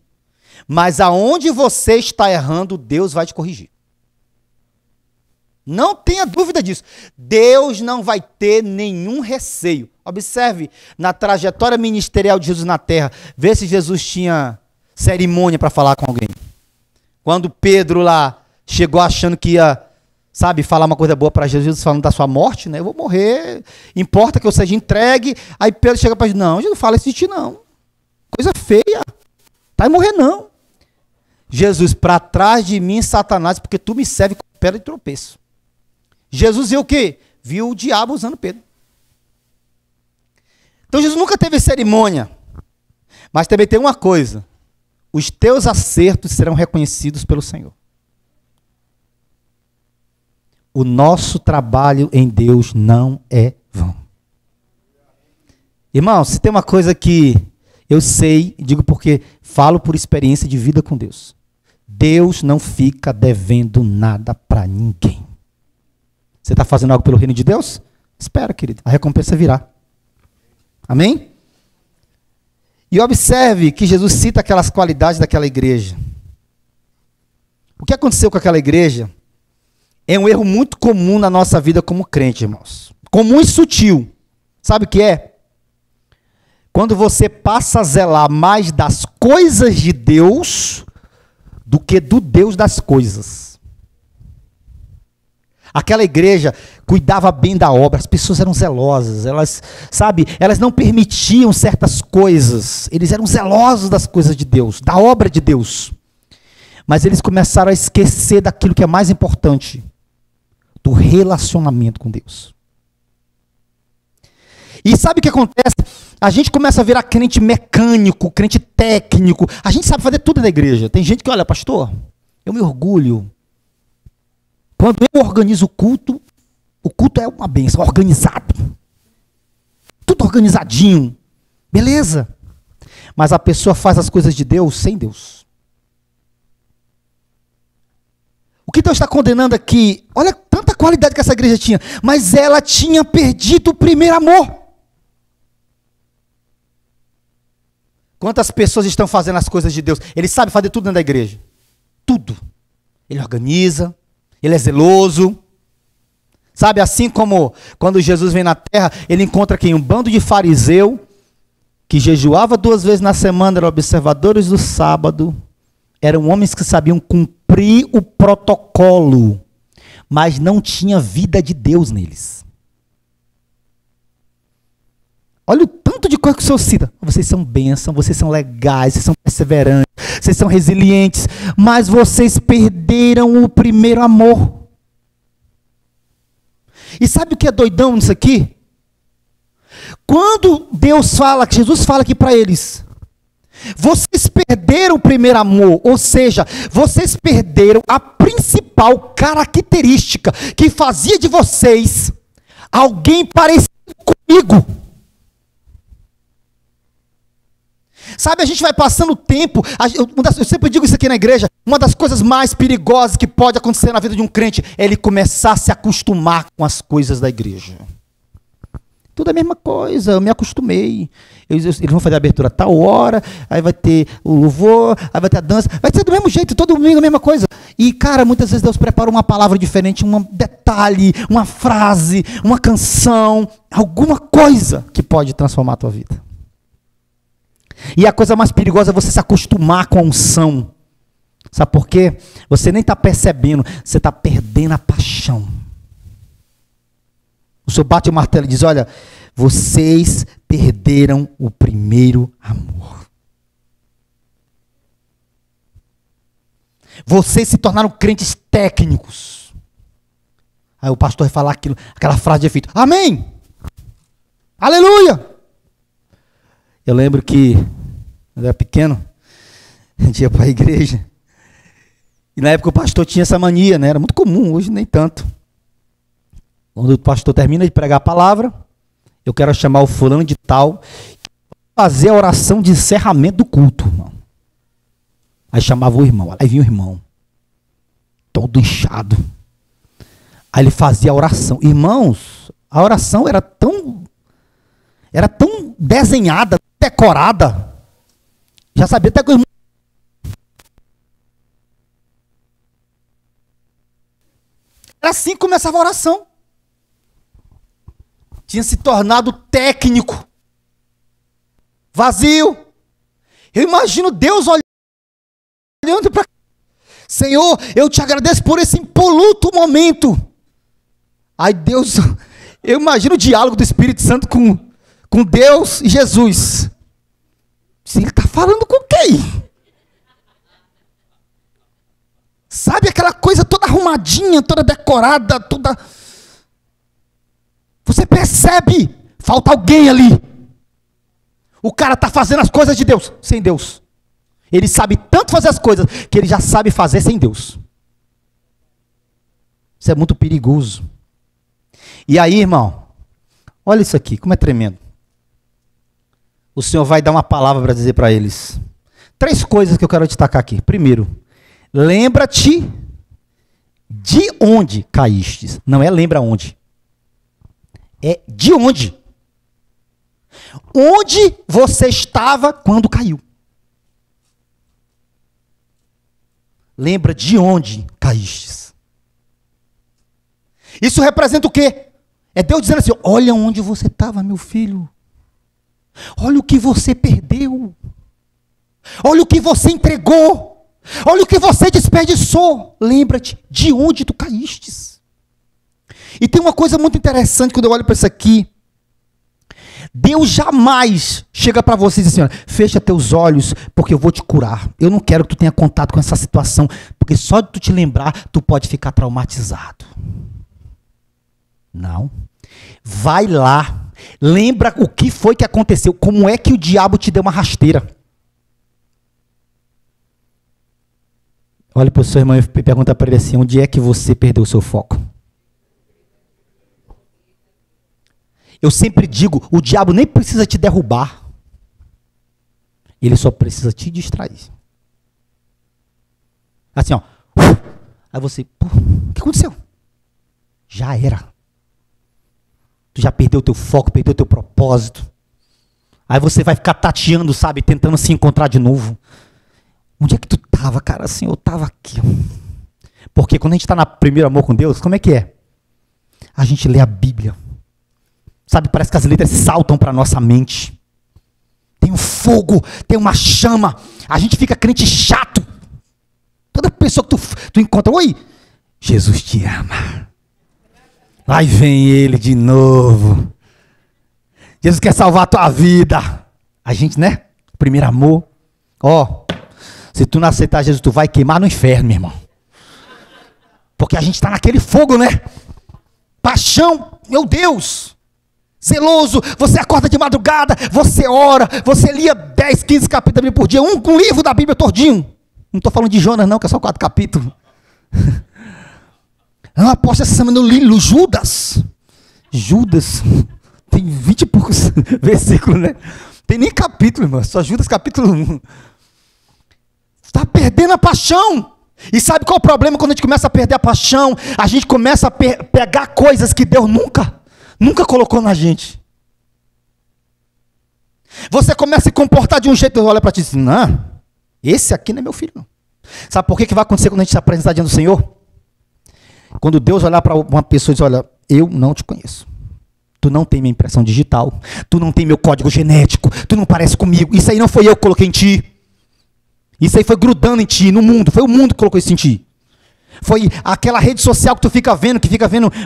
Mas aonde você está errando, Deus vai te corrigir. Não tenha dúvida disso. Deus não vai ter nenhum receio. Observe na trajetória ministerial de Jesus na terra, vê se Jesus tinha cerimônia para falar com alguém. Quando Pedro lá chegou achando que ia, sabe, falar uma coisa boa para Jesus, falando da sua morte, né? Eu vou morrer, importa que eu seja entregue. Aí Pedro chega para Jesus, não, Jesus não fala isso de ti não. Coisa feia. Vai morrer não. Jesus, para trás de mim, Satanás, porque tu me serve com pedra de tropeço. Jesus viu o quê? Viu o diabo usando Pedro. Então Jesus nunca teve cerimônia. Mas também tem uma coisa. Os teus acertos serão reconhecidos pelo Senhor. O nosso trabalho em Deus não é vão. Irmão, se tem uma coisa que eu sei, digo porque falo por experiência de vida com Deus. Deus não fica devendo nada para ninguém. Você está fazendo algo pelo reino de Deus? Espera, querido, a recompensa virá. Amém? E observe que Jesus cita aquelas qualidades daquela igreja. O que aconteceu com aquela igreja é um erro muito comum na nossa vida como crente, irmãos. Comum e sutil. Sabe o que é? Quando você passa a zelar mais das coisas de Deus do que do Deus das coisas. Aquela igreja cuidava bem da obra, as pessoas eram zelosas, elas, sabe, elas não permitiam certas coisas, eles eram zelosos das coisas de Deus, da obra de Deus. Mas eles começaram a esquecer daquilo que é mais importante, do relacionamento com Deus. E sabe o que acontece? A gente começa a virar crente mecânico, crente técnico. A gente sabe fazer tudo na igreja. Tem gente que, olha, pastor, eu me orgulho. Quando eu organizo o culto é uma bênção, organizado. Tudo organizadinho. Beleza. Mas a pessoa faz as coisas de Deus sem Deus. O que Deus está condenando aqui? Olha tanta qualidade que essa igreja tinha. Mas ela tinha perdido o primeiro amor. Quantas pessoas estão fazendo as coisas de Deus? Ele sabe fazer tudo dentro da igreja. Tudo. Ele organiza. Ele é zeloso. Sabe, assim como quando Jesus vem na terra, ele encontra quem? Um bando de fariseu que jejuava 2 vezes na semana, eram observadores do sábado. eram homens que sabiam cumprir o protocolo, mas não tinha vida de Deus neles. Olha o tanto de coisa que o Senhor cita. Vocês são bênção, vocês são legais, vocês são perseverantes, vocês são resilientes, mas vocês perderam o primeiro amor. E sabe o que é doidão nisso aqui? Quando Deus fala, que Jesus fala aqui para eles, vocês perderam o primeiro amor, ou seja, vocês perderam a principal característica que fazia de vocês alguém parecido comigo. Sabe, a gente vai passando o tempo, eu sempre digo isso aqui na igreja, uma das coisas mais perigosas que pode acontecer na vida de um crente é ele começar a se acostumar com as coisas da igreja. Tudo é a mesma coisa, eu me acostumei. Eles vão fazer a abertura a tal hora, aí vai ter o louvor, aí vai ter a dança, vai ser do mesmo jeito, todo domingo a mesma coisa. E, cara, muitas vezes Deus prepara uma palavra diferente, um detalhe, uma frase, uma canção, alguma coisa que pode transformar a tua vida. E a coisa mais perigosa é você se acostumar com a unção. Sabe por quê? Você nem está percebendo, você está perdendo a paixão. O Senhor bate o martelo e diz, olha, vocês perderam o primeiro amor. Vocês se tornaram crentes técnicos. Aí o pastor vai falar aquela frase de efeito. Amém! Aleluia! Eu lembro que, quando eu era pequeno, a gente ia para a igreja. E na época o pastor tinha essa mania, né? Era muito comum, hoje nem tanto. Quando o pastor termina de pregar a palavra, eu quero chamar o fulano de tal, fazer a oração de encerramento do culto, irmão. Aí chamava o irmão, aí vinha o irmão, todo inchado. Aí ele fazia a oração. Irmãos, a oração era tão desenhada, decorada. Já sabia até que o irmão... Era assim que começava a oração. Tinha se tornado técnico, vazio. Eu imagino Deus olhando para... Senhor, eu te agradeço por esse impoluto momento. Aí Deus... Eu imagino o diálogo do Espírito Santo com Deus e Jesus. Ele está falando com quem? Sabe aquela coisa toda arrumadinha, toda decorada, toda... Você percebe, falta alguém ali. O cara está fazendo as coisas de Deus, sem Deus. Ele sabe tanto fazer as coisas, que ele já sabe fazer sem Deus. Isso é muito perigoso. E aí, irmão, olha isso aqui, como é tremendo. O Senhor vai dar uma palavra para dizer para eles. 3 coisas que eu quero destacar aqui. Primeiro, lembra-te de onde caístes. Não é lembra onde. É de onde. Onde você estava quando caiu. Lembra de onde caístes. Isso representa o quê? É Deus dizendo assim, olha onde você estava, meu filho. Olha o que você perdeu. Olha o que você entregou. Olha o que você desperdiçou. Lembra-te de onde tu caístes. E tem uma coisa muito interessante quando eu olho para isso aqui. Deus jamais chega para você e diz assim, olha, fecha teus olhos porque eu vou te curar. Eu não quero que tu tenha contato com essa situação, porque só de tu te lembrar, tu pode ficar traumatizado. Não. Vai lá. Lembra o que foi que aconteceu. Como é que o diabo te deu uma rasteira. Olha para o seu irmão e pergunta para ele assim, onde é que você perdeu o seu foco? Eu sempre digo, o diabo nem precisa te derrubar. Ele só precisa te distrair. Assim, ó. Aí você, o que aconteceu? Já era. Tu já perdeu o teu foco, perdeu o teu propósito. Aí você vai ficar tateando, sabe, tentando se encontrar de novo. Onde é que tu estava, cara? Assim, eu estava aqui. Porque quando a gente está no primeiro amor com Deus, como é que é? A gente lê a Bíblia. Sabe, parece que as letras saltam para a nossa mente. Tem um fogo, tem uma chama. A gente fica crente chato. pessoa que tu encontra, oi, Jesus te ama. Aí vem ele de novo. Jesus quer salvar a tua vida. A gente, né? Primeiro amor. Ó, se tu não aceitar Jesus, tu vai queimar no inferno, meu irmão. Porque a gente está naquele fogo, né? Paixão, meu Deus. Zeloso, você acorda de madrugada, você ora, você lia 10, 15 capítulos da Bíblia por dia, um livro da Bíblia todinho. Não estou falando de Jonas não, que é só 4 capítulos. Eu aposto essa semana no livro Judas. Judas, tem 20 e poucos versículos, né? Tem nem capítulo, irmão, só Judas capítulo 1. Está perdendo a paixão. E sabe qual é o problema quando a gente começa a perder a paixão? A gente começa a pegar coisas que Deus nunca colocou na gente. Você começa a se comportar de um jeito, olha para ti e diz, não, esse aqui não é meu filho, não. Sabe por que vai acontecer quando a gente se apresentar diante do Senhor? Quando Deus olhar para uma pessoa e diz, olha, eu não te conheço. Tu não tem minha impressão digital, tu não tem meu código genético, tu não parece comigo, isso aí não foi eu que coloquei em ti. Isso aí foi grudando em ti, no mundo, foi o mundo que colocou isso em ti. Foi aquela rede social que tu fica vendo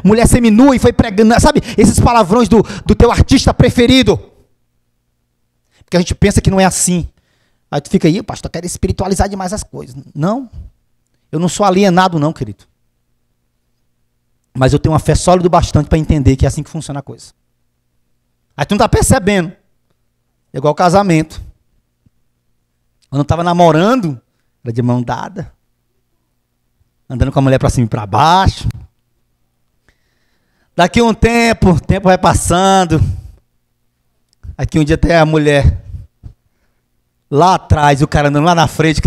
mulher seminua e foi pregando, sabe? Esses palavrões do teu artista preferido. Porque a gente pensa que não é assim. Aí tu fica aí, pastor, eu quero espiritualizar demais as coisas. Não, eu não sou alienado não, querido. Mas eu tenho uma fé sólida bastante para entender que é assim que funciona a coisa. Aí tu não está percebendo. É igual casamento. Quando eu estava namorando, era de mão dada. Andando com a mulher para cima e para baixo. Daqui um tempo, o tempo vai passando. Aqui um dia tem a mulher lá atrás, o cara andando lá na frente,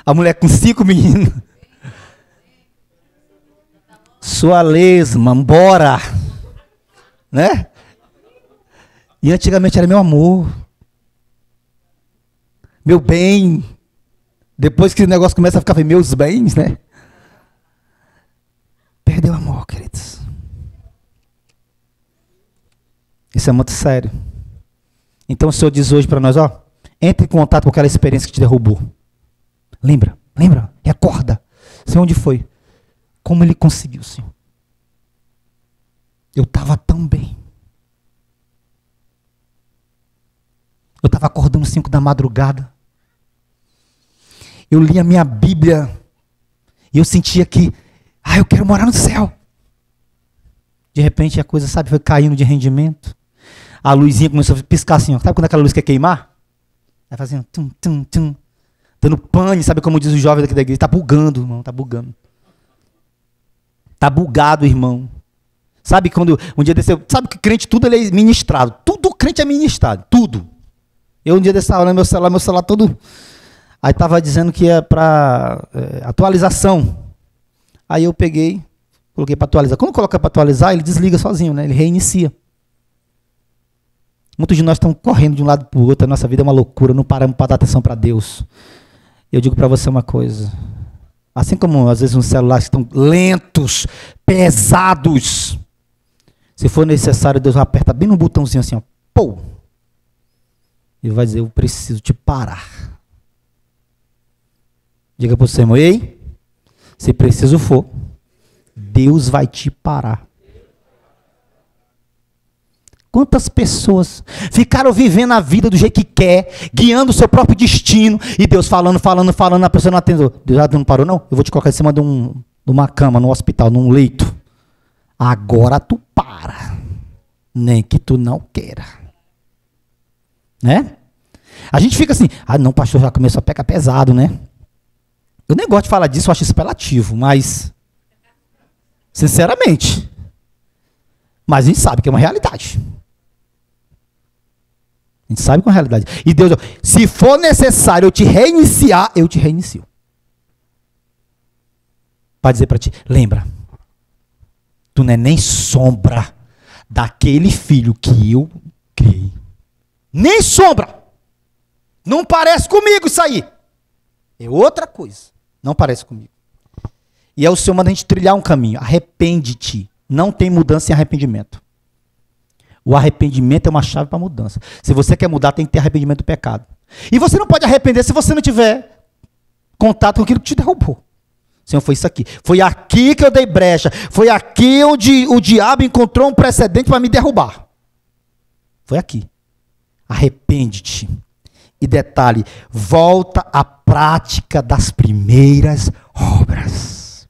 a mulher com 5 meninos. Sua lesma, bora. Né? E antigamente era meu amor. Meu bem. Depois que o negócio começa a ficar meus bens, né? Perdeu o amor, queridos. Isso é muito sério. Então o Senhor diz hoje para nós, ó, entre em contato com aquela experiência que te derrubou. Lembra, recorda. Senhor, onde foi? Como ele conseguiu, Senhor? Eu estava tão bem. Eu estava acordando 5 da madrugada. Eu li a minha Bíblia e eu sentia que, eu quero morar no céu. De repente a coisa, sabe, foi caindo de rendimento. A luzinha começou a piscar assim, ó. Sabe quando aquela luz quer queimar? Vai fazendo tum, tum, tum. Dando pane, sabe como diz o jovem daqui da igreja? Está bugando, irmão, está bugando. Está bugado, irmão. Sabe quando um dia desse, sabe que crente tudo ele é ministrado. Tudo crente é ministrado, tudo. Eu um dia desse estava olhando meu celular todo. Aí estava dizendo que ia para atualização. Aí eu peguei, coloquei para atualizar. Quando coloca para atualizar, ele desliga sozinho, né? Ele reinicia. Muitos de nós estamos correndo de um lado para o outro. A nossa vida é uma loucura, não paramos para dar atenção para Deus. Eu digo para você uma coisa. Assim como às vezes os celulares estão lentos, pesados. Se for necessário, Deus vai apertar bem no botãozinho assim, ó. Pô! Ele vai dizer, eu preciso te parar. Diga para o seu irmão, ei, se preciso for, Deus vai te parar. Quantas pessoas ficaram vivendo a vida do jeito que quer, guiando o seu próprio destino, e Deus falando, a pessoa não atendeu. Deus já não parou, não? Eu vou te colocar em cima de uma cama, no hospital, num leito. Agora tu para. Nem que tu não queira. Né? A gente fica assim, não, pastor, já começou a pegar pesado, né? Eu nem gosto de falar disso, eu acho isso apelativo, mas, sinceramente, mas a gente sabe que é uma realidade. A gente sabe que é uma realidade. E Deus, se for necessário eu te reiniciar, eu te reinicio. Para dizer para ti, lembra, tu não é nem sombra daquele filho que eu criei. Nem sombra. Não parece comigo isso aí. É outra coisa. Não parece comigo. E é o Senhor manda a gente trilhar um caminho. Arrepende-te. Não tem mudança sem arrependimento. O arrependimento é uma chave para mudança. Se você quer mudar, tem que ter arrependimento do pecado. E você não pode arrepender se você não tiver contato com aquilo que te derrubou. Senhor, foi isso aqui. Foi aqui que eu dei brecha. Foi aqui onde o diabo encontrou um precedente para me derrubar. Foi aqui. Arrepende-te. E detalhe, volta à prática das primeiras obras.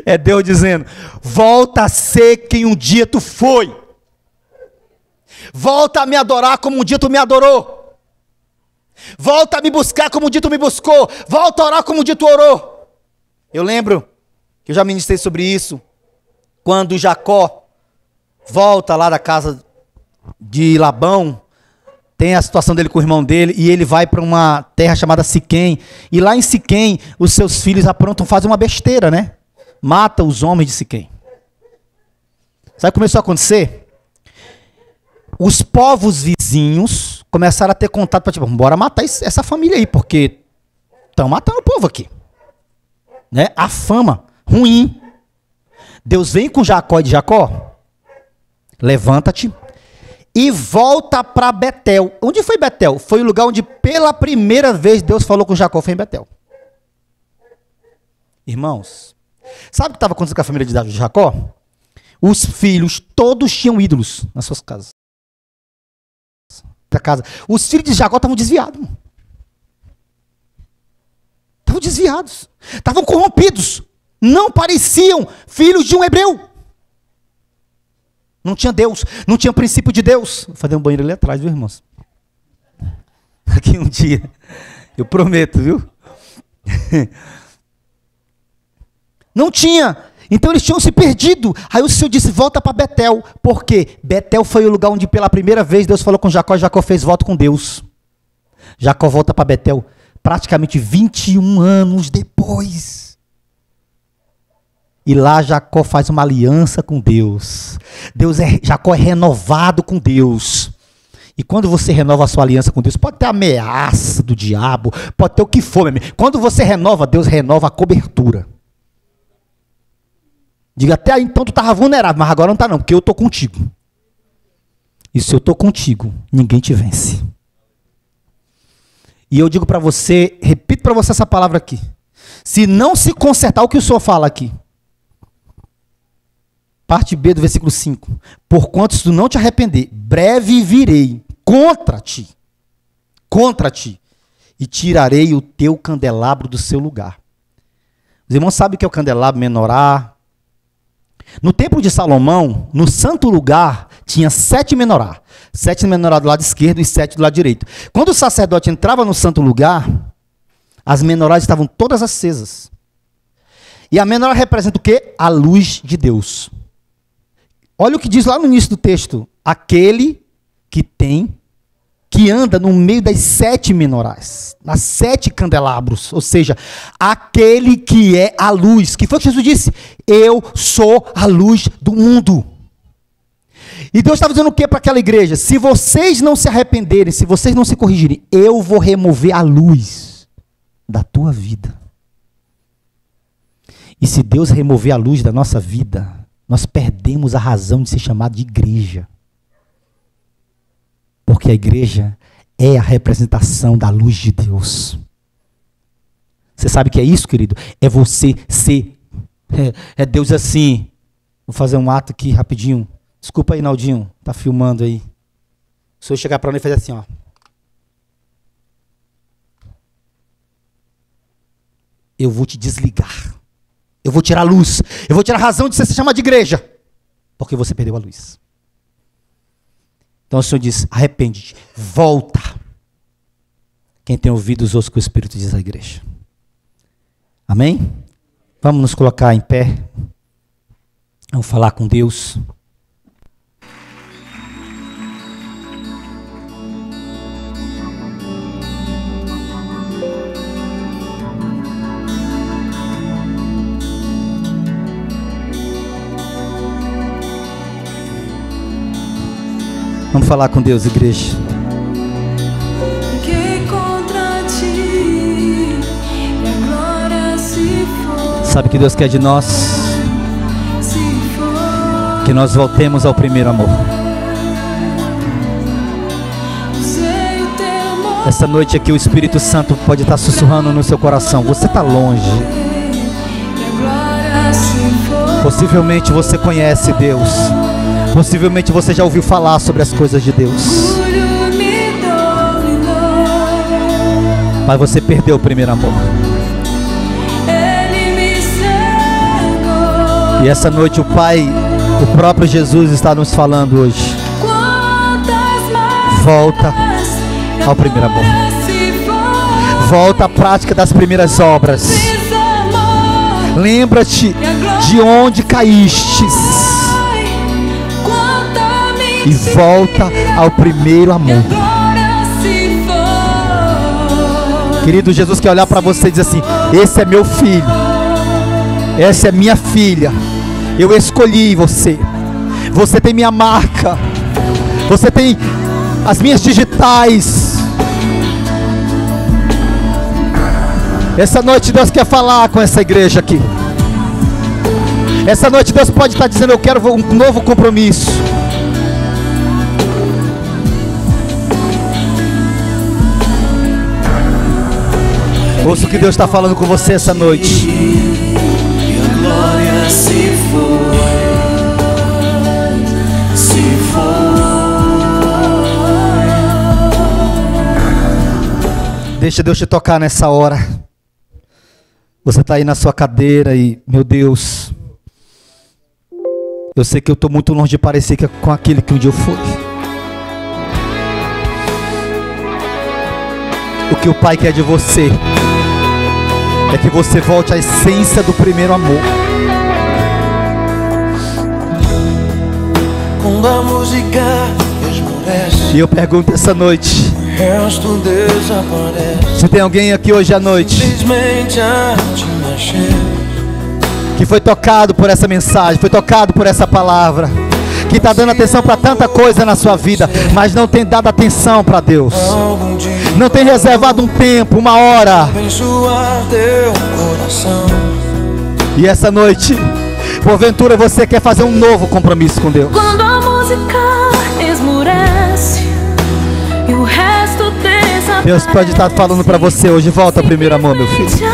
É Deus dizendo, volta a ser quem um dia tu foi. Volta a me adorar como um dia tu me adorou. Volta a me buscar como um dia tu me buscou. Volta a orar como um dia tu orou. Eu lembro que eu já ministrei sobre isso, quando Jacó volta lá da casa de Labão, tem a situação dele com o irmão dele, e ele vai para uma terra chamada Siquém, e lá em Siquém, os seus filhos aprontam, fazem uma besteira, né? Mata os homens de Siquém. Sabe o que começou a acontecer? Os povos vizinhos começaram a ter contato para, tipo, bora matar essa família aí, porque estão matando o povo aqui. Né? A fama ruim. Deus vem com Jacó e de Jacó, levanta-te e volta para Betel. Onde foi Betel? Foi o lugar onde pela primeira vez Deus falou com Jacó, foi em Betel. Irmãos, sabe o que estava acontecendo com a família de Jacó? Os filhos todos tinham ídolos nas suas casas. Os filhos de Jacó estavam desviados. Estavam desviados. Estavam corrompidos. Não pareciam filhos de um hebreu. Não tinha Deus. Não tinha princípio de Deus. Vou fazer um banheiro ali atrás, viu, irmãos? Aqui um dia. Eu prometo, viu? Não tinha. Então eles tinham se perdido. Aí o Senhor disse, volta para Betel. Por quê? Betel foi o lugar onde pela primeira vez Deus falou com Jacó, e Jacó fez voto com Deus. Jacó volta para Betel praticamente 21 anos depois. E lá Jacó faz uma aliança com Deus. Jacó é renovado com Deus. E quando você renova a sua aliança com Deus, pode ter ameaça do diabo, pode ter o que for, meu amigo. Quando você renova, Deus renova a cobertura. Diga, até aí então tu estava vulnerável, mas agora não está não, porque eu estou contigo. E se eu estou contigo, ninguém te vence. E eu digo para você, repito para você essa palavra aqui. Se não se consertar, o que o Senhor fala aqui? Parte B do versículo 5. Porquanto se tu não te arrepender, breve virei contra ti, e tirarei o teu candelabro do seu lugar. Os irmãos sabem o que é o candelabro menorá? No templo de Salomão, no santo lugar, tinha 7 menorá. 7 menorá do lado esquerdo e 7 do lado direito. Quando o sacerdote entrava no santo lugar, as menorás estavam todas acesas. E a menorá representa o quê? A luz de Deus. Olha o que diz lá no início do texto. Aquele que anda no meio das 7 menorás, nas 7 candelabros, ou seja, aquele que é a luz. Que foi o que Jesus disse? Eu sou a luz do mundo. E Deus estava dizendo o que para aquela igreja? Se vocês não se arrependerem, se vocês não se corrigirem, eu vou remover a luz da tua vida. E se Deus remover a luz da nossa vida, nós perdemos a razão de ser chamado de igreja. Porque a igreja é a representação da luz de Deus. Você sabe o que é isso, querido? É você ser. É Deus assim. Vou fazer um ato aqui rapidinho. Desculpa aí, Naldinho. Tá filmando aí. Se eu chegar para ele e fazer assim, ó. Eu vou te desligar. Eu vou tirar a luz. Eu vou tirar a razão de você se chamar de igreja. Porque você perdeu a luz. Então o Senhor diz, arrepende-te, volta. Quem tem ouvidos, ouça o que o Espírito diz à igreja. Amém? Vamos nos colocar em pé. Vamos falar com Deus. Vamos falar com Deus, igreja. Que contra ti a glória se for. Sabe o que Deus quer de nós? Se for Que nós voltemos ao primeiro amor. sei o teu amor. Essa noite aqui o Espírito Santo pode estar sussurrando no seu coração. Você está longe. Possivelmente você conhece Deus. Possivelmente você já ouviu falar sobre as coisas de Deus. Mas você perdeu o primeiro amor. E essa noite o Pai, o próprio Jesus está nos falando hoje. Volta ao primeiro amor. Volta à prática das primeiras obras. Lembra-te de onde caístes e volta ao primeiro amor. Querido, Jesus quer olhar para você e dizer assim: esse é meu filho, essa é minha filha, eu escolhi você, você tem minha marca, você tem as minhas digitais. Essa noite Deus quer falar com essa igreja aqui. Essa noite Deus pode estar dizendo: eu quero um novo compromisso. Ouça o que Deus está falando com você essa noite. E a glória se foi. Deixa Deus te tocar nessa hora. Você está aí na sua cadeira e, meu Deus, eu sei que eu estou muito longe de parecer com aquele que um dia eu fui. O que o Pai quer de você é que você volte à essência do primeiro amor. Quando a música esmorece E eu pergunto essa noite, o resto desaparece. se tem alguém aqui hoje à noite Simplesmente a te mexer. que foi tocado por essa mensagem, foi tocado por essa palavra, que está dando atenção para tanta coisa na sua vida, mas não tem dado atenção para Deus, Algum dia não tem reservado um tempo, uma hora. abençoar teu coração. E essa noite, porventura você quer fazer um novo compromisso com Deus. Quando a música esmurece e o resto desaparece, Deus pode estar falando para você hoje: volta ao primeiro amor, meu filho. já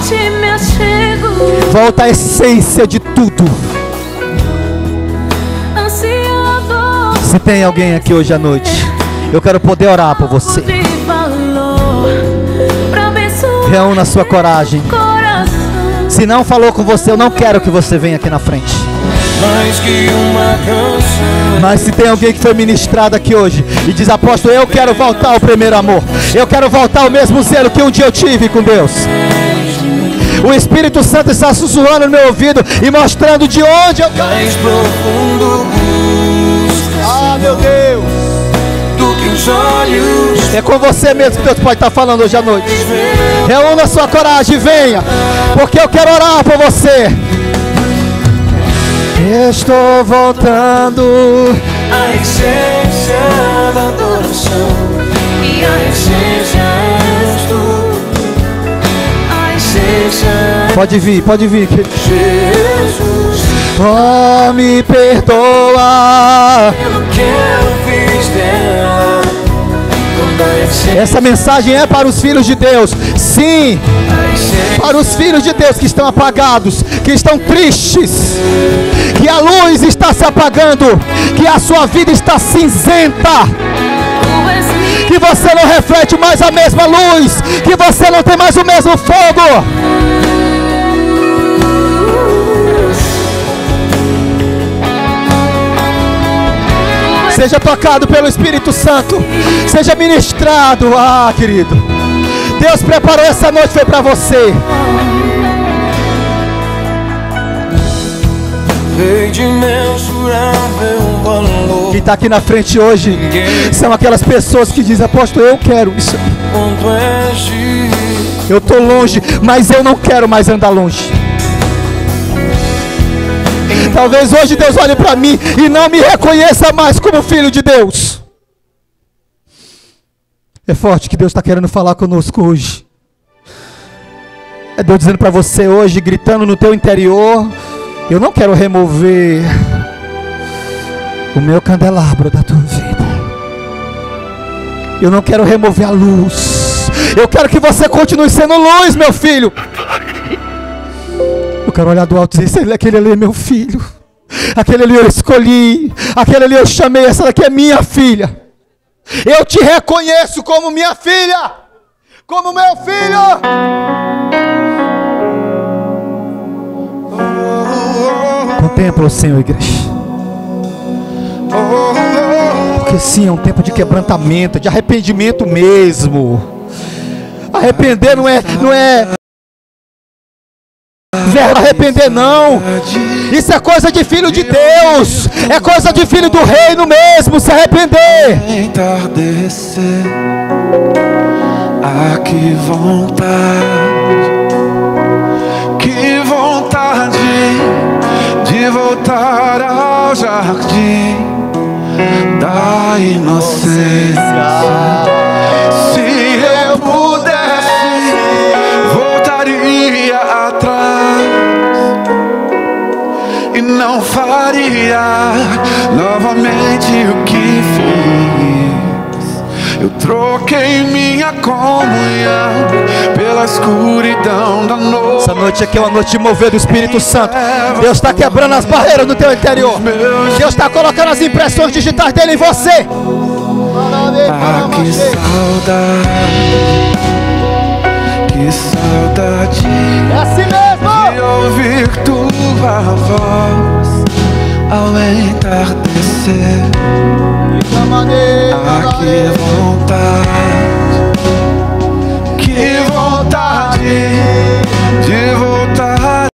te me achego. Volta à essência de tudo. Ansiado Se tem alguém aqui hoje à noite, eu quero poder orar por você. de valor pra abençoar Reúna a sua coragem. o coração. Se não falou com você, eu não quero que você venha aqui na frente. Mais que uma canção. Mas se tem alguém que foi ministrado aqui hoje e diz: apóstolo, eu quero voltar ao primeiro amor, eu quero voltar ao mesmo zelo que um dia eu tive com Deus. O Espírito Santo está sussurrando no meu ouvido e mostrando de onde eu caí. Mais profundo busca, Ah, meu Deus, do que os olhos é com você mesmo que Deus pode estar falando hoje à noite. Reúna a sua coragem e venha, porque eu quero orar por você. Estou voltando. a essência da adoração. E a essência és tu. A essência Pode vir, querido. Jesus, Oh, me perdoa. pelo que eu fiz dela. Quando a essência, Essa mensagem é para os filhos de Deus. Sim, para os filhos de Deus que estão apagados, que estão tristes, que a luz está se apagando, que a sua vida está cinzenta, tu és minha. que você não reflete mais a mesma luz, que você não tem mais o mesmo fogo. Seja tocado pelo Espírito Santo, seja ministrado. Ah, querido, Deus preparou essa noite, foi para você. é imensurável valor. Quem está aqui na frente hoje são aquelas pessoas que dizem: apóstolo, eu quero isso. Quanto é giro, Eu estou longe, mas eu não quero mais andar longe. Talvez hoje Deus olhe para mim e não me reconheça mais como filho de Deus. É forte que Deus está querendo falar conosco hoje. É Deus dizendo para você hoje, gritando no teu interior: eu não quero remover o meu candelabro da tua vida. Eu não quero remover a luz. Eu quero que você continue sendo luz, meu filho. Eu quero olhar do alto e dizer: aquele ali é meu filho. Aquele ali eu escolhi. Aquele ali eu chamei. Essa daqui é minha filha. Eu te reconheço como minha filha. Como meu filho. Contempla o Senhor, igreja. Porque sim, é um tempo de quebrantamento, de arrependimento mesmo. Arrepender não é verbo arrepender, não. Isso é coisa de filho de Deus. É coisa de filho do reino mesmo, se arrepender. Entardecer. Ah, que vontade de voltar ao jardim da inocência. Se eu pudesse, voltaria atrás e não faria novamente o que fiz. Eu troquei minha comunhão pela escuridão da noite. Essa noite aqui é uma noite de mover do Espírito Santo. Deus está quebrando as barreiras no teu interior. Deus está colocando as impressões digitais dele em você. Ah, que saudade É assim mesmo. de ouvir tua voz ao entardecer. Ah, que vontade